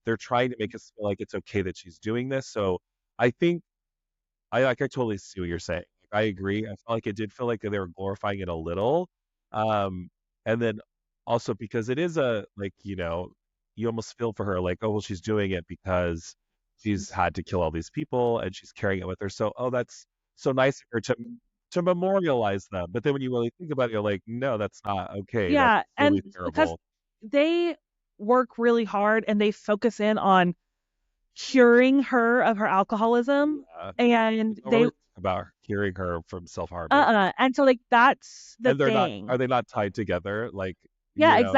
they're trying to make us feel like it's okay that she's doing this. So I think I totally see what you're saying. Like, I agree. I felt like it did feel like they were glorifying it a little. Um, and then also because it is a like, you almost feel for her like, oh well, she's doing it because she's had to kill all these people and she's carrying it with her. So, oh, that's so nice of her to memorialize them. But then when you really think about it, you're like, no, that's not okay. That's Yeah, really and because terrible. they work really hard and they focus in on curing her of her alcoholism, Yeah. They and don't really talk about curing her from self-harming. and so like that's the And are thing. they not tied together? Like, Yeah, you know,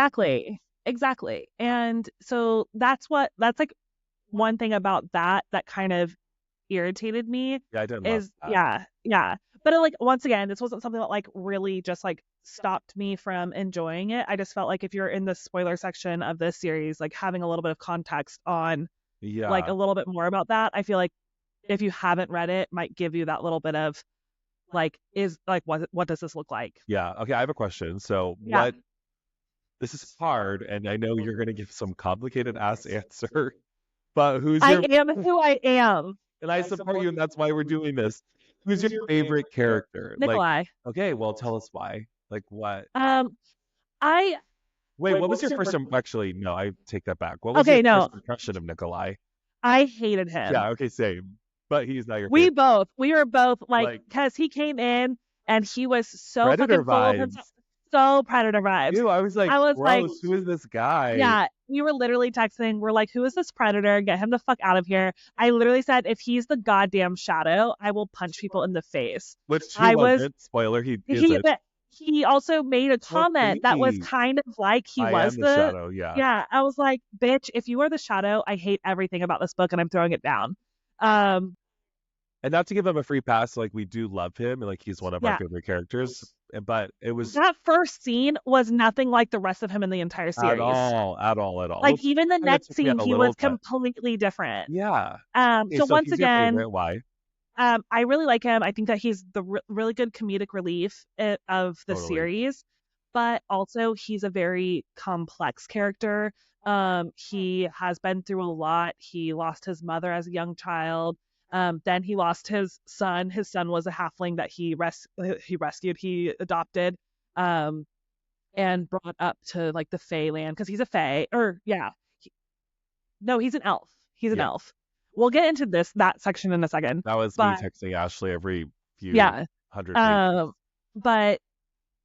exactly. And so that's like one thing about that kind of irritated me yeah, I didn't love is that. yeah. But like once again, this wasn't something that like really just like stopped me from enjoying it. I just felt like if you're in the spoiler section of this series, like having a little bit of context on like a Yeah, little bit more about that, I feel like if you haven't read it, might give you that little bit of like is like what does this look like? yeah. Okay, I have a question. So, Yeah. this is hard, and I know you're gonna give some complicated ass answer, but who's I your, am who I am. and I support you, and that's why we're doing this. Who's your favorite character? Like, Nikolai. okay, well, tell us why. Like, what? Um, I Wait, what was your first, actually, no, I take that back. What was your okay, no, first impression of Nikolai? I hated him. Yeah, okay, same. But he's not your favorite. We were both like, Like, because he came in and he was so Predator fucking full of himself, vibes. so predator vibes. Ew, I was like, I was like, gross. Who is this guy? yeah, we were literally texting. We're like, who is this predator? Get him the fuck out of here. I literally said, if he's the goddamn shadow, I will punch people in the face. Which he I was, wasn't. Spoiler, he he, isn't. but he also made a Oh, comment that was please. kind of like he I was am the the, shadow. Yeah. yeah, I was like, bitch, if you are the shadow, I hate everything about this book and I'm throwing it down. Um, And not to give him a free pass, like we do love him, and like he's one of our yeah, favorite characters. But it was that first scene was nothing like the rest of him in the entire at series. all, at all, at all. Like Which even the kind of next took me out scene, a he was little, but completely different. yeah. Okay, So so once he's your again, favorite. Why? I really like him. I think that he's the really good comedic relief of the Totally. series, but also he's a very complex character. He has been through a lot. He lost his mother as a young child. Then he lost his son. His son was a halfling that he rescued. He adopted. Um, and brought up to like the Fey land because he's a Fey. Or yeah, no, he's an elf. He's an Yeah. elf. We'll get into that section in a second, That was me but texting Ashley every few yeah. hundred pages. But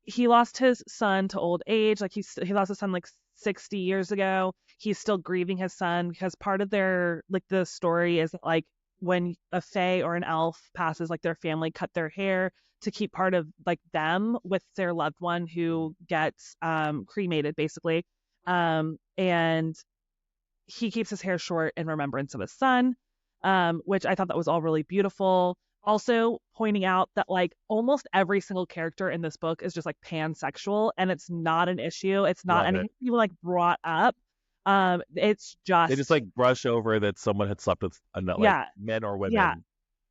he lost his son to old age. Like he lost his son like 60 years ago. He's still grieving his son because part of their like the story is that, like when a fae or an elf passes, like their family cut their hair to keep part of like them with their loved one who gets cremated basically. And he keeps his hair short in remembrance of his son, which I thought that was all really beautiful. Also pointing out that like almost every single character in this book is just like pansexual, and it's not an issue. It's not Love it. anything people like brought up. It's They just just like brush over that someone had slept with like yeah, men or yeah, women,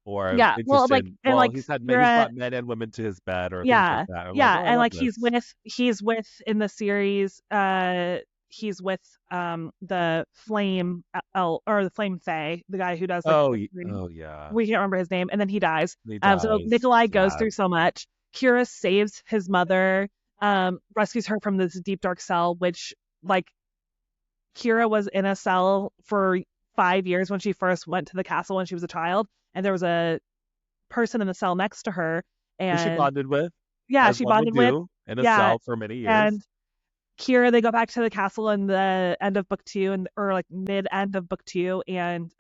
or yeah. Well, like interested. and Well, like you're he's a brought men and women to his bed or things like yeah, that. I'm like, yeah, oh, I and love like this. he's with in the series. He's with the flame or the flame fae, the guy who does like Oh, the reading. oh yeah, We can't remember his name, and then he dies. he So dies. Nikolai goes Sad. through so much. Kira saves his mother. rescues her from this deep dark cell, which like Kira was in a cell for 5 years when she first went to the castle when she was a child, and there was a person in the cell next to her, Who she and bonded with, yeah, as she one would bonded with. do in a Yeah, cell for many years. and Kira, they go back to the castle in the end of book two, and or like mid end of book two, and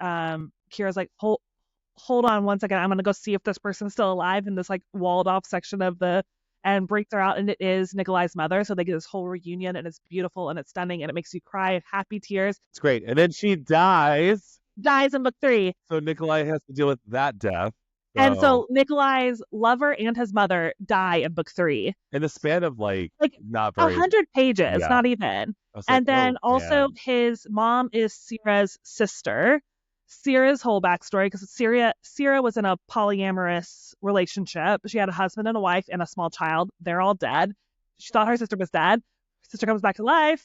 Kira's like, hold on one second, I'm gonna go see if this person's still alive in this like walled off section of the, and breaks her out, and it is Nikolai's mother. So they get this whole reunion, and it's beautiful and it's stunning, and it makes you cry, happy tears. It's great. And then she dies. Dies in book three. So Nikolai has to deal with that death. And So so Nikolai's lover and his mother die in book three. in the span of like Like not a very, 100 pages, yeah. not even. I was like, And then oh also man. his mom is Sierra's sister. Sierra's whole backstory, because Sierra was in a polyamorous relationship. She had a husband and a wife and a small child. They're all dead. She thought her sister was dead. Her sister comes back to life.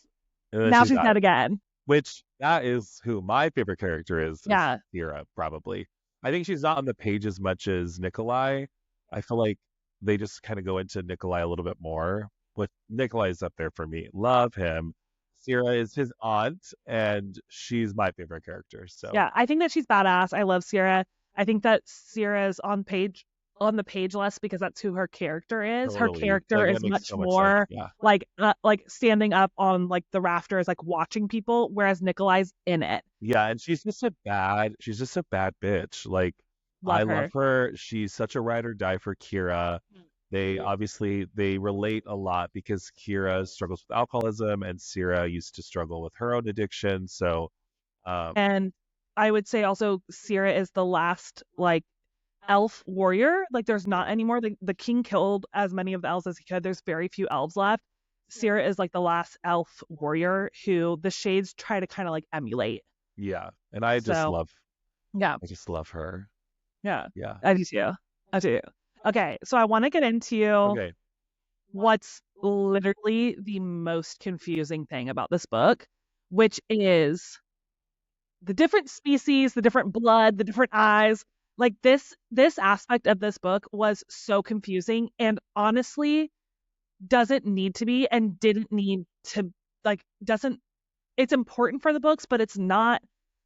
And then Now she she's died. dead again. Which that is who my favorite character is Yeah. Thera, probably. I think she's not on the page as much as Nikolai. I feel like they just kind of go into Nikolai a little bit more. But Nikolai's up there for me. Love him. Sierra is his aunt, and she's my favorite character. So Yeah, I think that she's badass. I love Sierra. I think that Sierra's on the page less because that's who her character is. Her totally, character like that is makes much so much sense. more Yeah, like standing up on like the rafters, like watching people, whereas Nikolai's in it. yeah, and she's just a bad bitch. Like I Love love her. her. She's such a ride or die for Kira. They Mm. obviously they relate a lot because Kira struggles with alcoholism and Sierra used to struggle with her own addiction. So, um, And I would say also Sierra is the last like elf warrior. Like there's not anymore. The king killed as many of the elves as he could. There's very few elves left. Sierra is like the last elf warrior who the shades try to kind of like emulate. yeah, and So yeah, I just love her. yeah, Yeah. I do too. I do. Okay, so I want to get into Okay. what's literally the most confusing thing about this book, which is the different species, the different blood, the different eyes. Like this aspect of this book was so confusing and honestly doesn't need to be and didn't need to like doesn't it's important for the books, but it's not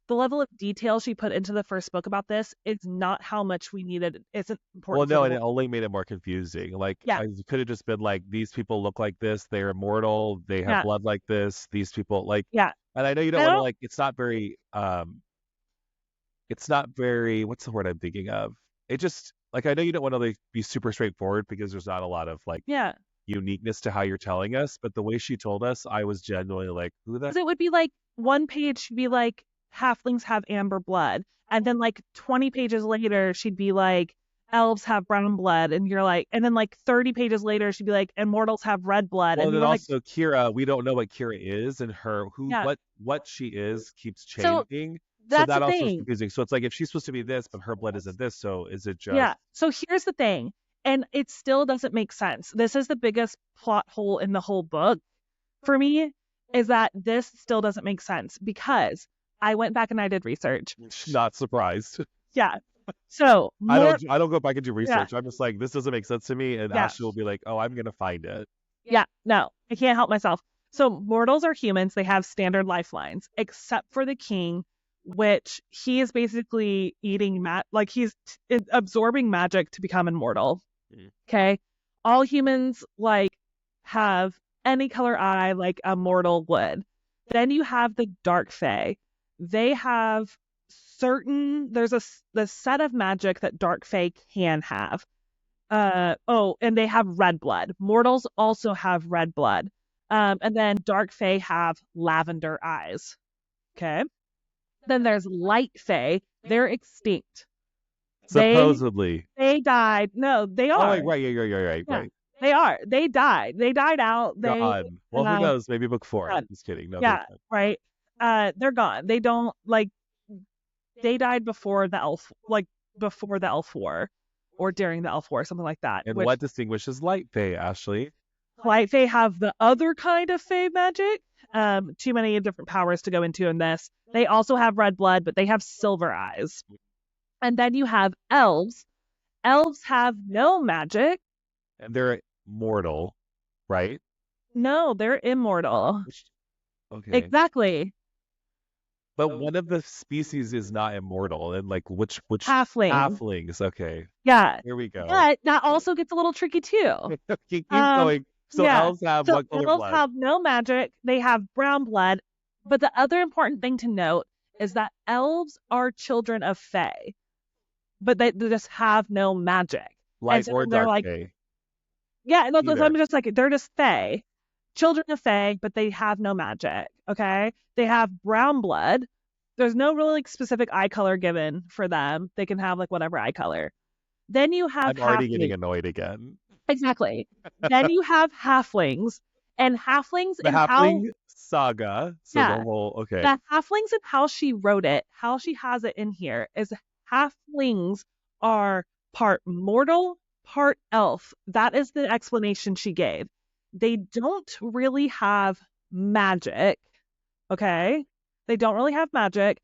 the level of detail she put into the first book about this is not how much we needed. Isn't Well, important for no, the and it world. only made it more confusing. Like Yeah, I could have just been like, these people look like this, they're immortal, they have yeah, blood like this, these people like, yeah. and I know you don't I want to don't. like, it's not very, what's the word I'm thinking of? It just like I know you don't want to like be super straightforward because there's not a lot of like Yeah, uniqueness to how you're telling us, but the way she told us, I was genuinely like, who the because it would be like one page should be like halflings have amber blood, and then like 20 pages later she'd be like elves have brown blood, and you're like, and then like 30 pages later she'd be like immortals have red blood, well, and and you then were like, also Kira, we don't know what Kira is and her who yeah. what she is keeps So changing. So that's the that also is thing. confusing. So it's like if she's supposed to be this, but her blood isn't this, so is it just Yeah. So here's the thing, and it still doesn't make sense. This is the biggest plot hole in the whole book for me, is that this still doesn't make sense because I went back and I did research. not surprised? Yeah. So more. I don't go back and do Yeah. research. I'm just like, this doesn't make sense to me. And Yeah. Ashley will be like, oh, I'm gonna find it. Yeah. No, I can't help myself. So mortals are humans. They have standard lifelines, except for the king, which he is basically eating like he's absorbing magic to become immortal. Mm. Okay. All humans like have any color eye like a mortal would. Then you have the dark fae. They have there's the set of magic that dark fae can have. And they have red blood. Mortals also have red blood. And then dark fae have lavender eyes. Okay. Then there's light fae. They're extinct. They Supposedly. they died. No, they Oh, are. like right, yeah, Yeah, right. they are. They died. They died out. They Gone. Well, who uh, knows? Maybe book four. gone. Just kidding. No, they're Yeah, gone. right. They're gone. They don't like they died before the elf war or during the elf war, something like that. And Which what distinguishes light fae, Ashley? light fae have the other kind of fae magic. Too many different powers to go into in this. They also have red blood, but they have silver eyes. And then you have elves. Elves have no magic. And they're mortal, right? No, they're immortal. Which, okay. Exactly. But one of the species is not immortal, and like which Halfling. halflings? Okay, Yeah. here we go. But that also gets a little tricky too. Keep Um, going. So yeah. elves have So what color elves blood? have no magic. They have brown blood. But the other important thing to note is that elves are children of Fae, but they just have no magic. And Light so or they're dark like, day? yeah, no, so Either. I'm just like, they're just Fae, children of Fae, but they have no magic. Okay. They have brown blood. There's no really like, specific eye color given for them. They can have like whatever eye color. Then you have I'm already getting halflings. annoyed again. Exactly. Then you have halflings, and halflings The and how, Halfling Saga. So the yeah, whole okay. the halflings and how she wrote it, how she has it in here is halflings are part mortal, part elf. That is the explanation she gave. They don't really have magic, okay? They don't really have magic.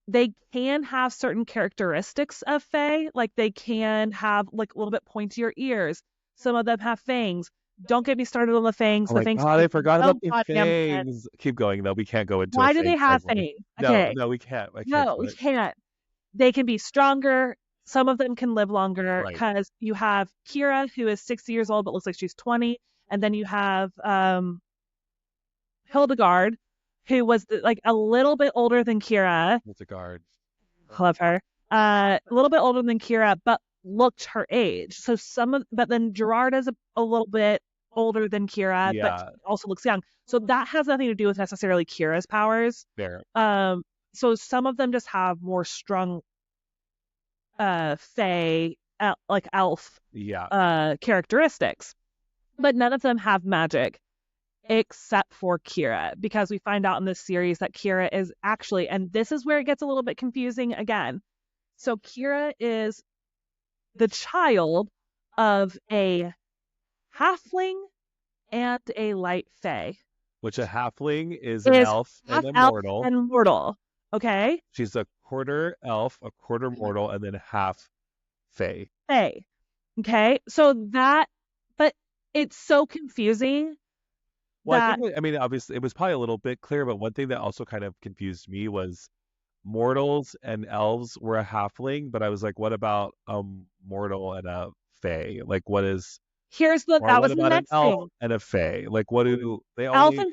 They can have certain characteristics of Fae, like they can have like a little bit pointier ears. Some of them have fangs. Don't get me started on the fangs. Oh The my fangs god, are I forgot so about the goddamn bad. fangs. Keep going though. We can't go into a Why do fang they have segment. fangs? No, Okay, no, we can't. I can't no, do we it. can't. They can be stronger. Some of them can live longer Right. because you have Kira, who is 60 years old but looks like she's 20, and then you have Hildegard, who was like a little bit older than Kira. It's a guard. Love her. A little bit older than Kira, but looked her age. So but then Gerard is a little bit older than Kira, but Yeah, also looks young. So that has nothing to do with necessarily Kira's powers. there. Um, so some of them just have more strong, Fey, like elf, Yeah. characteristics, but none of them have magic except for Kira, because we find out in this series that Kira is actually, and this is where it gets a little bit confusing again. So Kira is the child of a halfling and a light fae. Which a halfling is an Is elf and half elf immortal. and mortal. Okay? She's a quarter elf, a quarter mortal, and then half fae. Fae. Okay? So that, but it's so confusing Well, I think, that I mean, obviously, it was probably a little bit clear, but one thing that also kind of confused me was mortals and elves were a halfling, but I was like, what about a mortal and a fae? Like, or that what was the about an next elf thing. and a fae? Like, what do they only?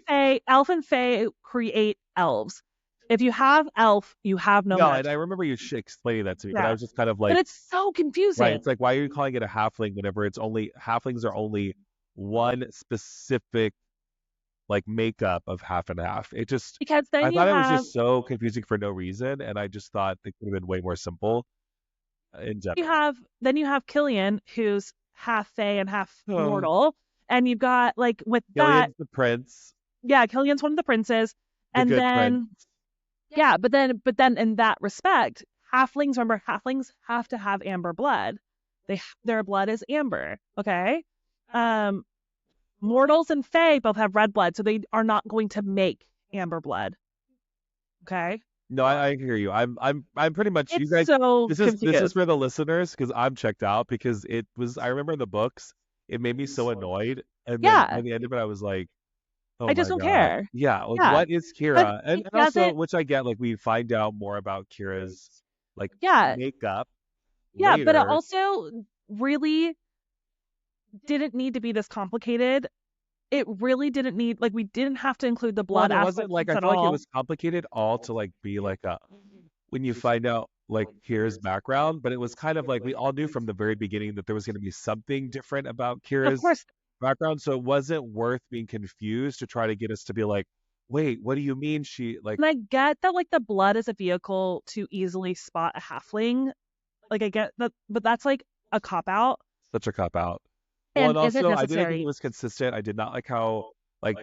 Elf and fae create elves. If you have elf, you have no No, and I magic. remember you explaining that to me, but I Yeah. was just kind of But like, it's so right, confusing it's like, why are you calling it a halfling whenever it's only halflings are only one specific like makeup of half and half. It just because I thought it was just so confusing for no reason, and I just thought it could have been way more simple in general. you have Killian, who's half fae and half Oh, mortal, and you've got like with that, Gillian's the prince, yeah, Killian's one of the princes, the and good prince. then yeah, but then in that respect, halflings have to have amber blood. Their blood is amber. Okay, um, mortals and fae both have red blood, so they are not going to make amber blood. Okay, No, I hear you. I'm pretty much you it's guys. so This is confused. for the listeners because I'm checked out because it was. I remember in the books, it made me so annoyed, and then by Yeah, the end of it, I was like, oh I just my don't god, care. yeah. Like, Yeah, what is but Kira? And it and also, doesn't. which I get, like we find out more about Kira's like Yeah, makeup yeah, but it later. also really didn't need to be this complicated. It really didn't need, like, we didn't have to include the Well, blood and it wasn't aspect like I at feel like it all. was complicated all to like be like a when you find out like Kira's background, but it was kind of like we all knew from the very beginning that there was going to be something different about Of Kira's course, background, so it wasn't worth being confused to try to get us to be like, wait, what do you mean she like and I get that, like, the blood is a vehicle to easily spot a halfling. Like, I get that, but that's like a cop out such a cop out? Well, and and isn't also I didn't think it necessary. was consistent. I did not like how like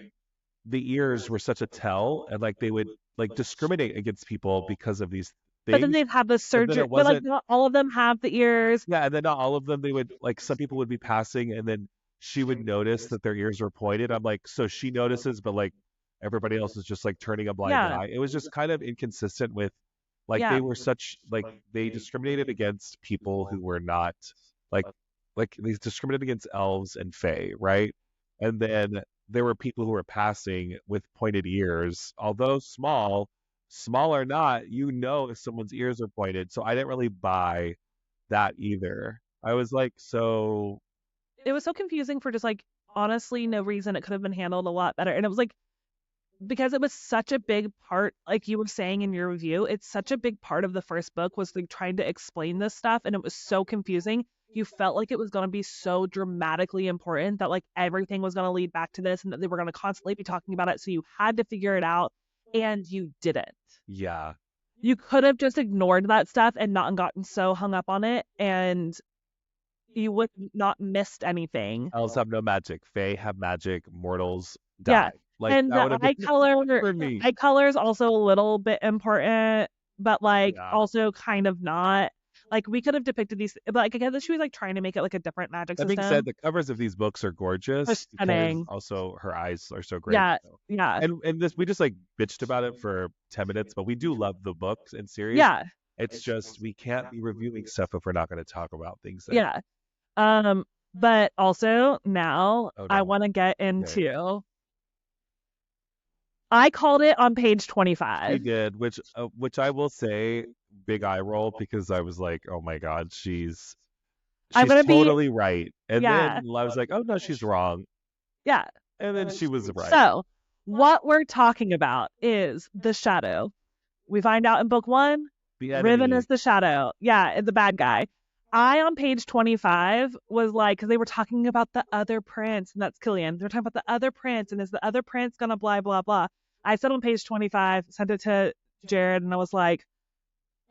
the ears were such a tell and like they would like discriminate against people because of these But then things. they'd have the And then surgery, it but like wasn't not all of them have the ears. Yeah, and then not all of them, they would like some people would be passing and then she would notice that their ears were pointed. I'm like, so she notices, but like everybody else is just like turning a blind Yeah, eye. It was just kind of inconsistent with like yeah. they were such like they discriminated against people who were not like they discriminated against elves and fae, right? And then there were people who were passing with pointed ears, although small or not, if someone's ears are pointed. So I didn't really buy that either. I was like, so It was so confusing for just like honestly no reason. It could have been handled a lot better. And it was like because it was such a big part, like you were saying in your review, it's such a big part of the first book was like trying to explain this stuff, and it was so confusing. You felt like it was going to be so dramatically important that like everything was going to lead back to this, and that they were going to constantly be talking about it. So you had to figure it out, and you didn't. yeah. You could have just ignored that stuff and not gotten so hung up on it, and you would not missed anything. Elves have no magic. Fae have magic. Mortals Yeah. die. Like And that the would have been eye color for me. eye color is also a little bit important, but like Yeah. also kind of not. Like we could have depicted these, but like I guess she was like trying to make it like a different magic That being said, system. the covers of these books are It's gorgeous because stunning. also her eyes are so great. Yeah, So. yeah, And this we just like bitched about it for 10 minutes, but we do love the books and series. yeah, It's just we can't be reviewing stuff if we're not going to talk about things that. yeah. But also now Oh I no. want to get Okay. into. I called it on page She 25. did, which I will say, big eye roll because I was like, oh my god, I'm she's gonna be, totally right. And yeah, then I was like, oh no, she's wrong. yeah. And then she was right. So what we're talking about is the shadow. We find out in book one, The Riven enemy. is the shadow. Yeah, the bad guy. I on page 25 was like, because they were talking about the other prince, and that's Killian. They're talking about the other prince, and is the other prince gonna blah blah blah? I said on page 25, sent it to Jared, and I was like,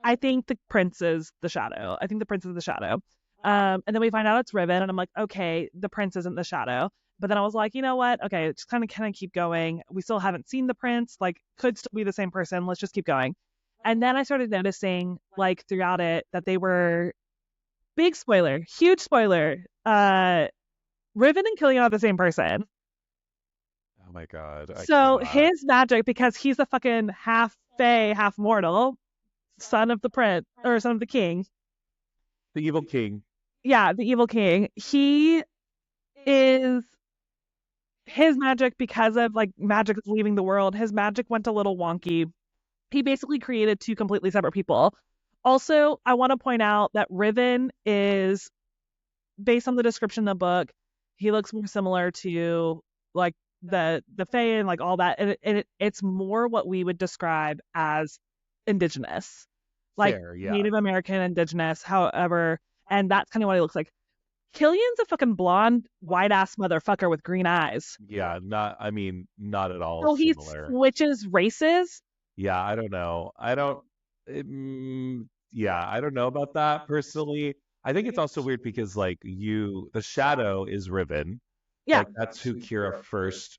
I think the prince is the shadow. I think the prince is the shadow. And then we find out it's Riven, and I'm like, okay, the prince isn't the shadow. But then I was like, you know what? Okay, just kind of keep going. We still haven't seen the prince. Like, could still be the same person. Let's just keep going. And then I started noticing, like, throughout it, that they were big spoiler, huge spoiler. Riven and Killian are the same person. Oh my god, I So cannot. his magic, because he's a fucking half fae, half mortal, son of the prince or son of the king. The evil king. Yeah, the evil king. He is his magic because of like magic leaving the world. His magic went a little wonky. He basically created two completely separate people. Also, I want to point out that Riven is based on the description in the book. He looks more similar to like the Fae and like all that, and it's more what we would describe as indigenous, like Fair, yeah. Native American indigenous. However, and that's kind of what he looks like. Killian's a fucking blonde, white ass motherfucker with green eyes. Yeah, not at all So he similar. switches races. Yeah, I don't know. Yeah, I don't know about that personally. I think it's also weird because like the shadow is Riven. Yeah, Like that's who Kira first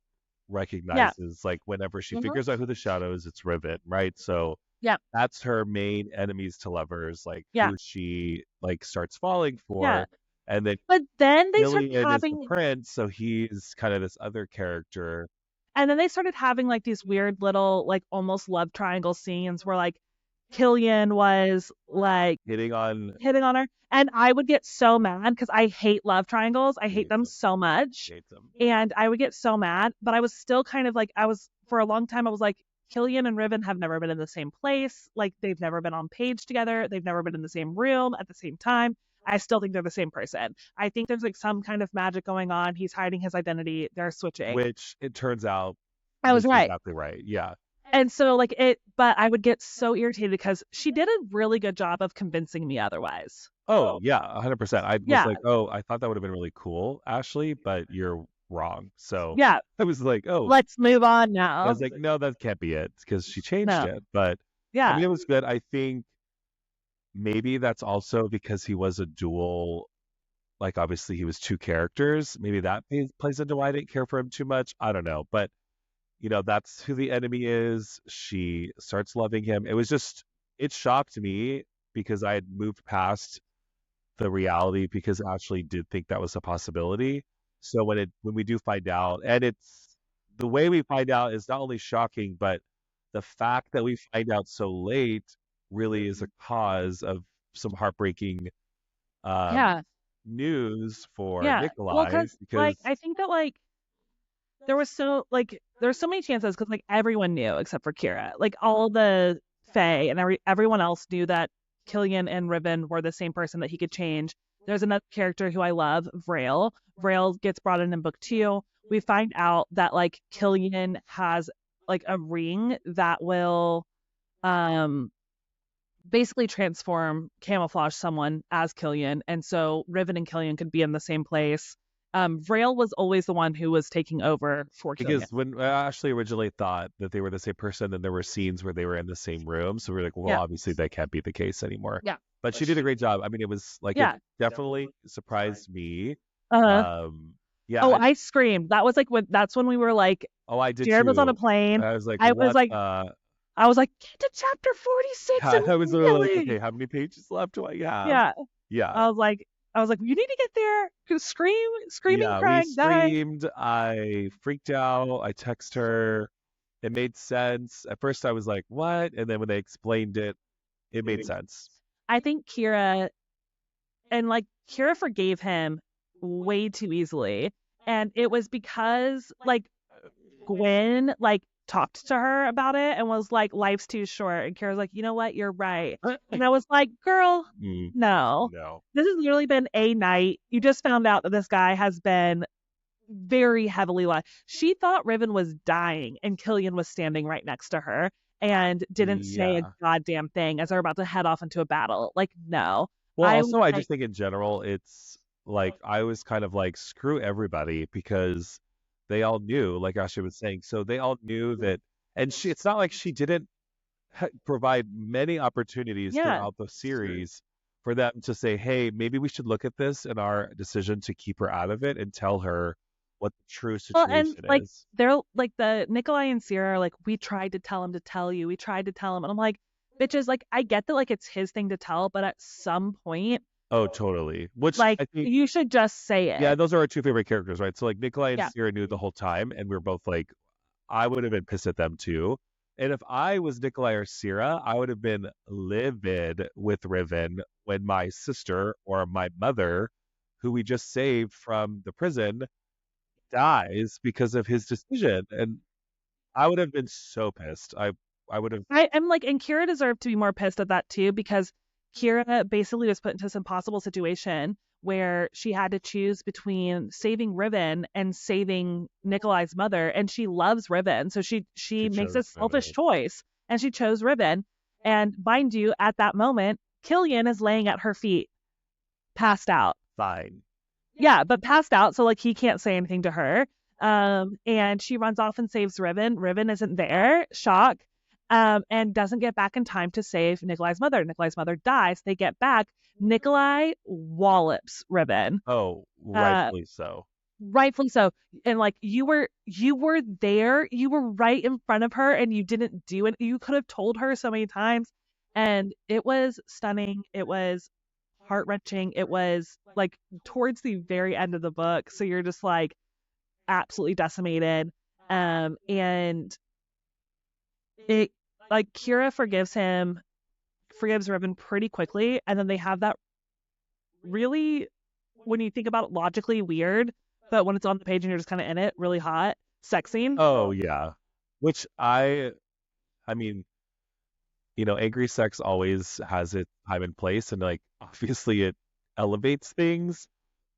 yeah, recognizes. Like whenever she hmm figures out who the shadow is, it's Riven, right? So yeah, that's her main enemies to lovers, like yeah, who she like starts falling yeah. for. And then But then they started Gillian is the having, prince, so he's kind of this other character and then they started having like these weird little, like almost love triangle scenes where like Killian was like hitting on hitting on her. And I would get so mad because I hate love triangles. I hate hates them him, so much. hates him. And I would get so mad, but I was still kind of like, for a long time, I was like, Killian and Riven have never been in the same place. Like, they've never been on page together. They've never been in the same room at the same time. I still think they're the same person. I think there's like some kind of magic going on. He's hiding his identity. They're switching. Which it turns out I was was right. exactly right. Yeah. And so, like, but I would get so irritated because she did a really good job of convincing me otherwise. Oh, yeah, 100%. I was Yeah. like, oh, I thought that would have been really cool, Ashley, but you're wrong. So Yeah. I was like, oh, Let's move on I now. was like, no, that can't be it because she changed No. it. But I Yeah. mean, it was good. I think maybe that's also because he was a dual, like, obviously he was two characters. Maybe that plays into why I didn't care for him too much. I don't know. But, that's who the enemy is. She starts loving him. It shocked me because I had moved past the reality because Ashley did think that was a possibility. So when we do find out, and it's the way we find out is not only shocking, but the fact that we find out so late really is a cause of some heartbreaking um, Yeah. news for Yeah. Well, Nikolai because like because I think that like there's so many chances because like everyone knew except for Kira. Like all the Fae and everyone else knew that Killian and Riven were the same person that he could change. There's another character who I love, Vrail. Vrail gets brought in book 2. We find out that like Killian has like a ring that will um basically transform, camouflage someone as Killian, and so Riven and Killian could be in the same place. Vrail was always the one who was taking over for Killian. Because when I actually originally thought that they were the same person, and there were scenes where they were in the same room, so we are like, well, Yeah, obviously that can't be the case anymore. yeah, But she did a great job. I mean, it was like it yeah. definitely surprised me. Uh, Um, yeah, oh, I screamed. That was like when that's when we were like, oh, I did Jared was on a too. plane. I was like, I was what? like, I was like, get to chapter 46 Yeah, I was literally like, okay, immediately. how many pages left do I have? Yeah, Yeah, I was like, you need to get there. 'Cause screaming, yeah, we crying, dying. screamed. I freaked out. I text her. It made sense. At first, I was like, what? And then when they explained it, it made sense. I think Kira forgave him way too easily. And it was because like Gwen like talked to her about it and was like, life's too short. And Kira's like, you know what? You're right. And I was like, girl, Mm, no. no. This has literally been a night. You just found out that this guy has been very heavily lied. She thought Riven was dying and Killian was standing right next to her and didn't say a Yeah. goddamn thing as they're about to head off into a battle. Like, no. Well, I was also, I like, just think in general, it's like I was kind of like, screw everybody because they all knew, like Ashley was saying. So they all knew that, and it's not like she didn't provide many opportunities yeah. throughout the series for them to say, hey, maybe we should look at this in our decision to keep her out of it and tell her what the true Well, and situation like is. they're like the Nikolai and Sierra are like, we tried to tell him to tell you. We tried to tell him. And I'm like, bitches, like I get that like it's his thing to tell, but at some point, Oh, totally. Which like I think, you should just say yeah, it. those are our two favorite characters, right? So like Nikolai and Yeah. Sierra knew the whole time, and we are both like, I would have been pissed at them too. And if I was Nikolai or Sierra, I would have been livid with Riven when my sister or my mother, who we just saved from the prison, dies because of his decision. And I would have been so pissed. I would have. I'm like, and Kira deserved to be more pissed at that too, because Kira basically was put into this impossible situation where she had to choose between saving Riven and saving Nikolai's mother, and she loves Riven, so she She makes a chose selfish Riven. choice, and she chose Riven. And mind you, at that moment, Killian is laying at her feet, passed out. Fine. Yeah, but passed out, so like he can't say anything to her. And she runs off and saves Riven. Riven isn't there, shock, and doesn't get back in time to save Nikolai's mother. Nikolai's mother dies. They get back. Nikolai wallops Riven. Oh, Uh, rightfully so. Rightfully so. And like you were there, you were right in front of her, and you didn't do it. You could have told her so many times, and it was stunning. It was heart wrenching. It was like towards the very end of the book, so you're just like absolutely decimated. And it like Kira forgives Riven pretty quickly, and then they have that really, when you think about it logically, weird, but when it's on the page and you're just kind of in it, really hot sex scene. Oh yeah. Which I mean, angry sex always has its time and place, and like obviously it elevates things.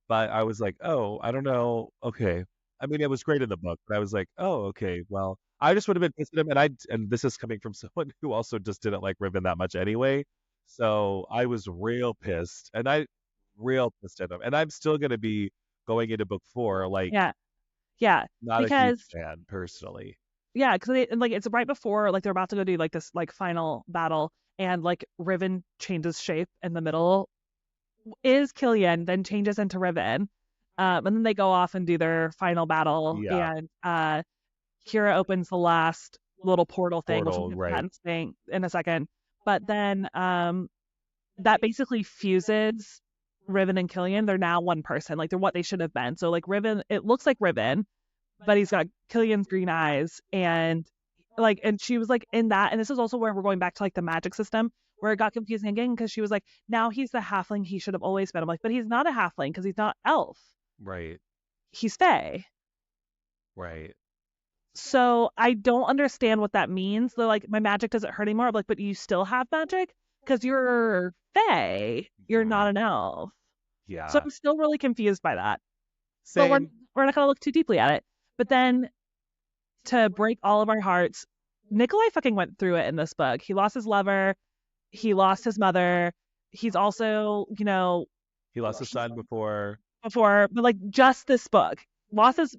But I was like, oh, I don't know. Okay. I mean, it was great in the book, but I was like, oh, okay. Well, I just would have been pissed at him, and this is coming from someone who also just didn't like Riven that much anyway. So I was real pissed, and I real pissed at him, and I'm still gonna be going into book 4, like Yeah, yeah, not a huge because fan personally. yeah, because like it's right before like they're about to go do like this like final battle, and like Riven changes shape in the middle, is Killian, then changes into Riven, and then they go off and do their final battle, Yeah, and Kira opens the last little portal thing, which we'll Portal, get to that right? in a second. But then that basically fuses Riven and Killian. They're now one person. Like they're what they should have been. So like Riven, it looks like Riven, but he's got Killian's green eyes, and she was like in that. And this is also where we're going back to like the magic system, where it got confusing again, because she was like, now he's the halfling he should have always been. I'm like, but he's not a halfling because he's not elf. Right. He's Fae. Right. So I don't understand what that means. They're like, my magic doesn't hurt anymore. I'm like, but you still have magic because you're Fae. You're not Mhm. an elf. So Yeah. I'm still really confused by that. But Same. we're not gonna look too deeply at it. But then to break all of our hearts, Nikolai fucking went through it in this book. He lost his lover. He lost his mother. He's also, He lost his son before. before, but like just this book, lost his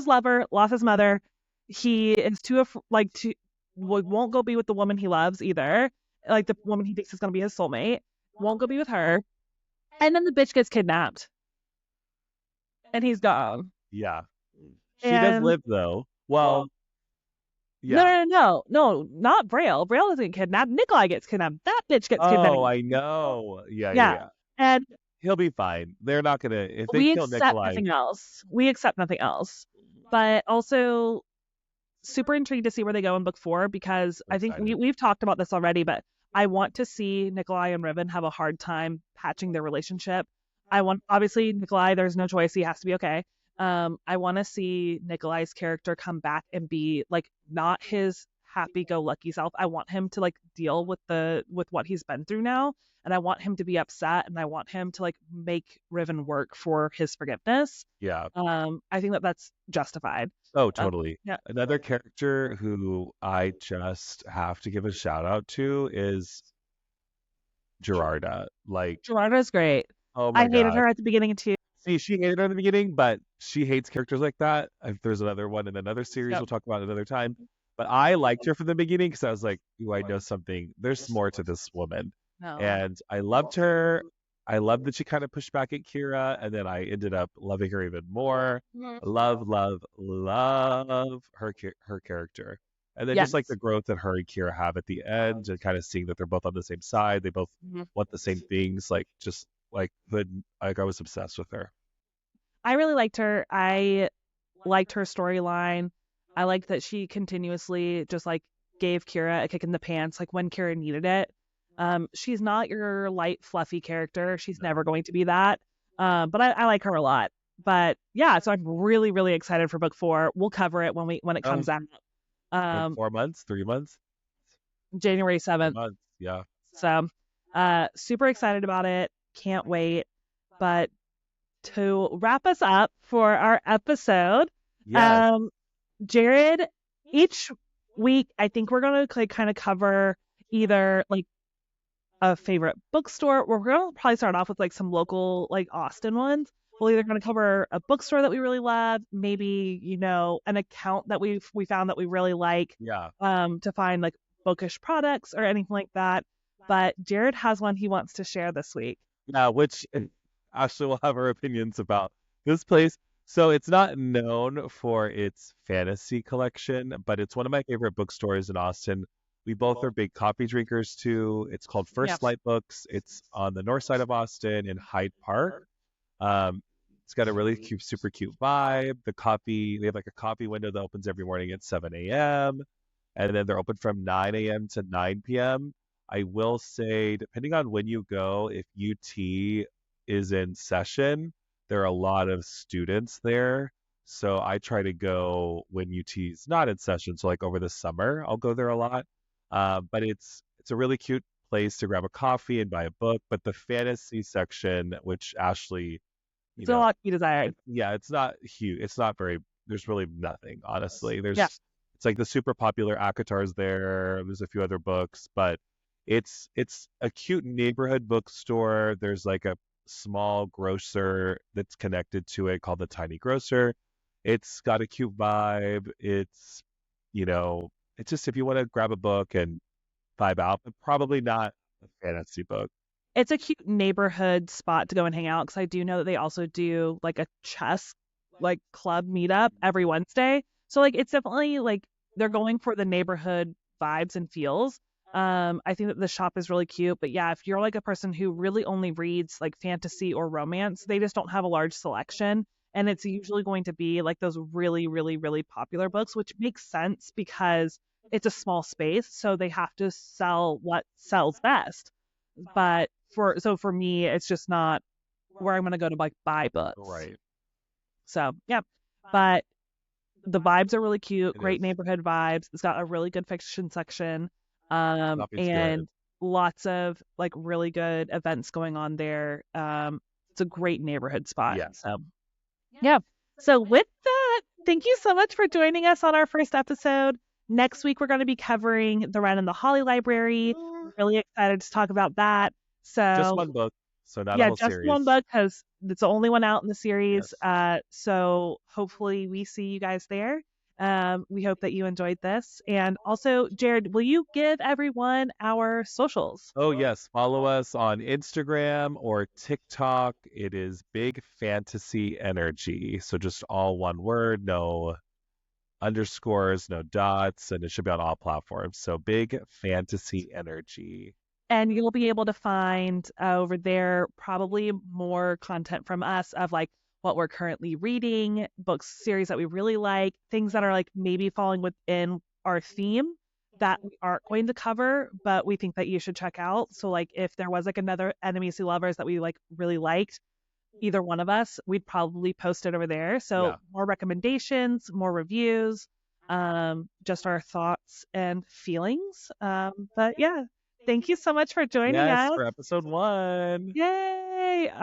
lover, lost his mother. He is too won't go be with the woman he loves either. Like the woman he thinks is gonna be his soulmate, won't go be with her. And then the bitch gets kidnapped, and he's gone. Yeah. She does And live though. Well, no, yeah. no, no, no, no, not Braille. Braille doesn't get kidnapped. Nikolai gets kidnapped. That bitch gets Oh, kidnapped. I know. Yeah, yeah, Yeah. yeah. And He'll be fine. They're not gonna if they we kill accept Nikolai. nothing else. We accept nothing else. But also super intrigued to see where they go in book 4 because I'm I think excited. we've talked about this already, but I want to see Nikolai and Riven have a hard time patching their relationship. I want obviously Nikolai, there's no choice, he has to be okay. I want to see Nikolai's character come back and be like not his happy-go-lucky self. I want him to like deal with what he's been through now, and I want him to be upset, and I want him to like make Riven work for his forgiveness. Yeah. I think that that's justified. Oh, Um, totally. yeah, Another character who I just have to give a shout out to is Gerarda. Like, Gerarda's great. oh I my hated God. her at the beginning too. See, she hated her in the beginning, but she hates characters like that. There's another one in another series Yep. we'll talk about another time. But I liked her from the beginning because I was like, ooh, I know something. There's more to this woman. No. And I loved her. I loved that she kind of pushed back at Kira, and then I ended up loving her even more. Love, love, love her character. And then just like Yes. the growth that her and Kira have at the end, and kind of seeing that they're both on the same side, they both Mhm. want the same things, like just like I was obsessed with her. I really liked her. I liked her storyline. I liked that she continuously just like gave Kira a kick in the pants, like when Kira needed it. She's not your light, fluffy character. She's No. never going to be that. But I like her a lot. But yeah, so I'm really, really excited for book 4. We'll cover it when it Oh, comes out. in Um, 4 months, 3 months, January four 7th. months. Yeah. So super excited about it. Can't wait. But to wrap us up for our episode, Yes. um, Jared, each week I think we're gonna like kind of cover either like a favorite bookstore. We're gonna probably start off with like some local like Austin ones. We're either gonna cover a bookstore that we really love, maybe an account that we found that we really like, Yeah. to find like bookish products or anything like that. But Jared has one he wants to share this week. Yeah. Which Ashley will have her opinions about this place. So it's not known for its fantasy collection, but it's one of my favorite bookstores in Austin. We both are big coffee drinkers too. It's called Yeah. First Light Books. It's on the north side of Austin in Hyde Park. Um, it's got a really cute, super cute vibe. They have like a coffee window that opens every morning at 7 a.m. And then they're open from 9 a.m. to 9 p.m. I will say, depending on when you go, if UT is in session, there are a lot of students there. So I try to go when UT is not in session. So like over the summer, I'll go there a lot. But it's a really cute place to grab a coffee and buy a book. But the fantasy section, which Ashley, you It's a know, lot to be desired. yeah, it's not huge. It's not very. There's really nothing, honestly. Yeah. It's like the super popular Akatar's there. There's a few other books, but it's a cute neighborhood bookstore. There's like a small grocer that's connected to it called the Tiny Grocer. It's got a cute vibe. You know, it's just if you want to grab a book and vibe out, but probably not a fantasy book. It's a cute neighborhood spot to go and hang out because I do know that they also do like a chess like club meetup every Wednesday. So like it's definitely like they're going for the neighborhood vibes and feels. I think that the shop is really cute, but yeah, if you're like a person who really only reads like fantasy or romance, they just don't have a large selection. And it's usually going to be like those really, really, really popular books, which makes sense because it's a small space. So they have to sell what sells best. But for me, it's just not where I'm gonna go to like buy books. Right. So yeah, but The vibes are really cute, It great is. neighborhood vibes. It's got a really good fiction section, Shopping's good. and lots of like really good events going on there. It's a great neighborhood spot. Yes. So yeah. So with that, thank you so much for joining us on our first episode. Next week we're going to be covering The Wren and the Holly Library. We're really excited to talk about that. Just So one book, so not a yeah, whole just one series. book because it's the only one out in the series. Yes. So hopefully we see you guys there. We hope that you enjoyed this. And also, Jared, will you give everyone our socials? Oh, yes. Follow us on Instagram or TikTok. It is Big Fantasy Energy. So just all one word, no underscores, no dots, and it should be on all platforms. So Big Fantasy Energy. And you'll be able to find over there probably more content from us of like what we're currently reading, books, series that we really like, things that are like maybe falling within our theme that we aren't going to cover, but we think that you should check out. So like if there was like another Enemies to Lovers that we like really liked, either one of us, we'd probably post it over there. So Yeah. more recommendations, more reviews, just our thoughts and feelings. But yeah, thank you so much for joining Yes, us. for episode 1. Yay!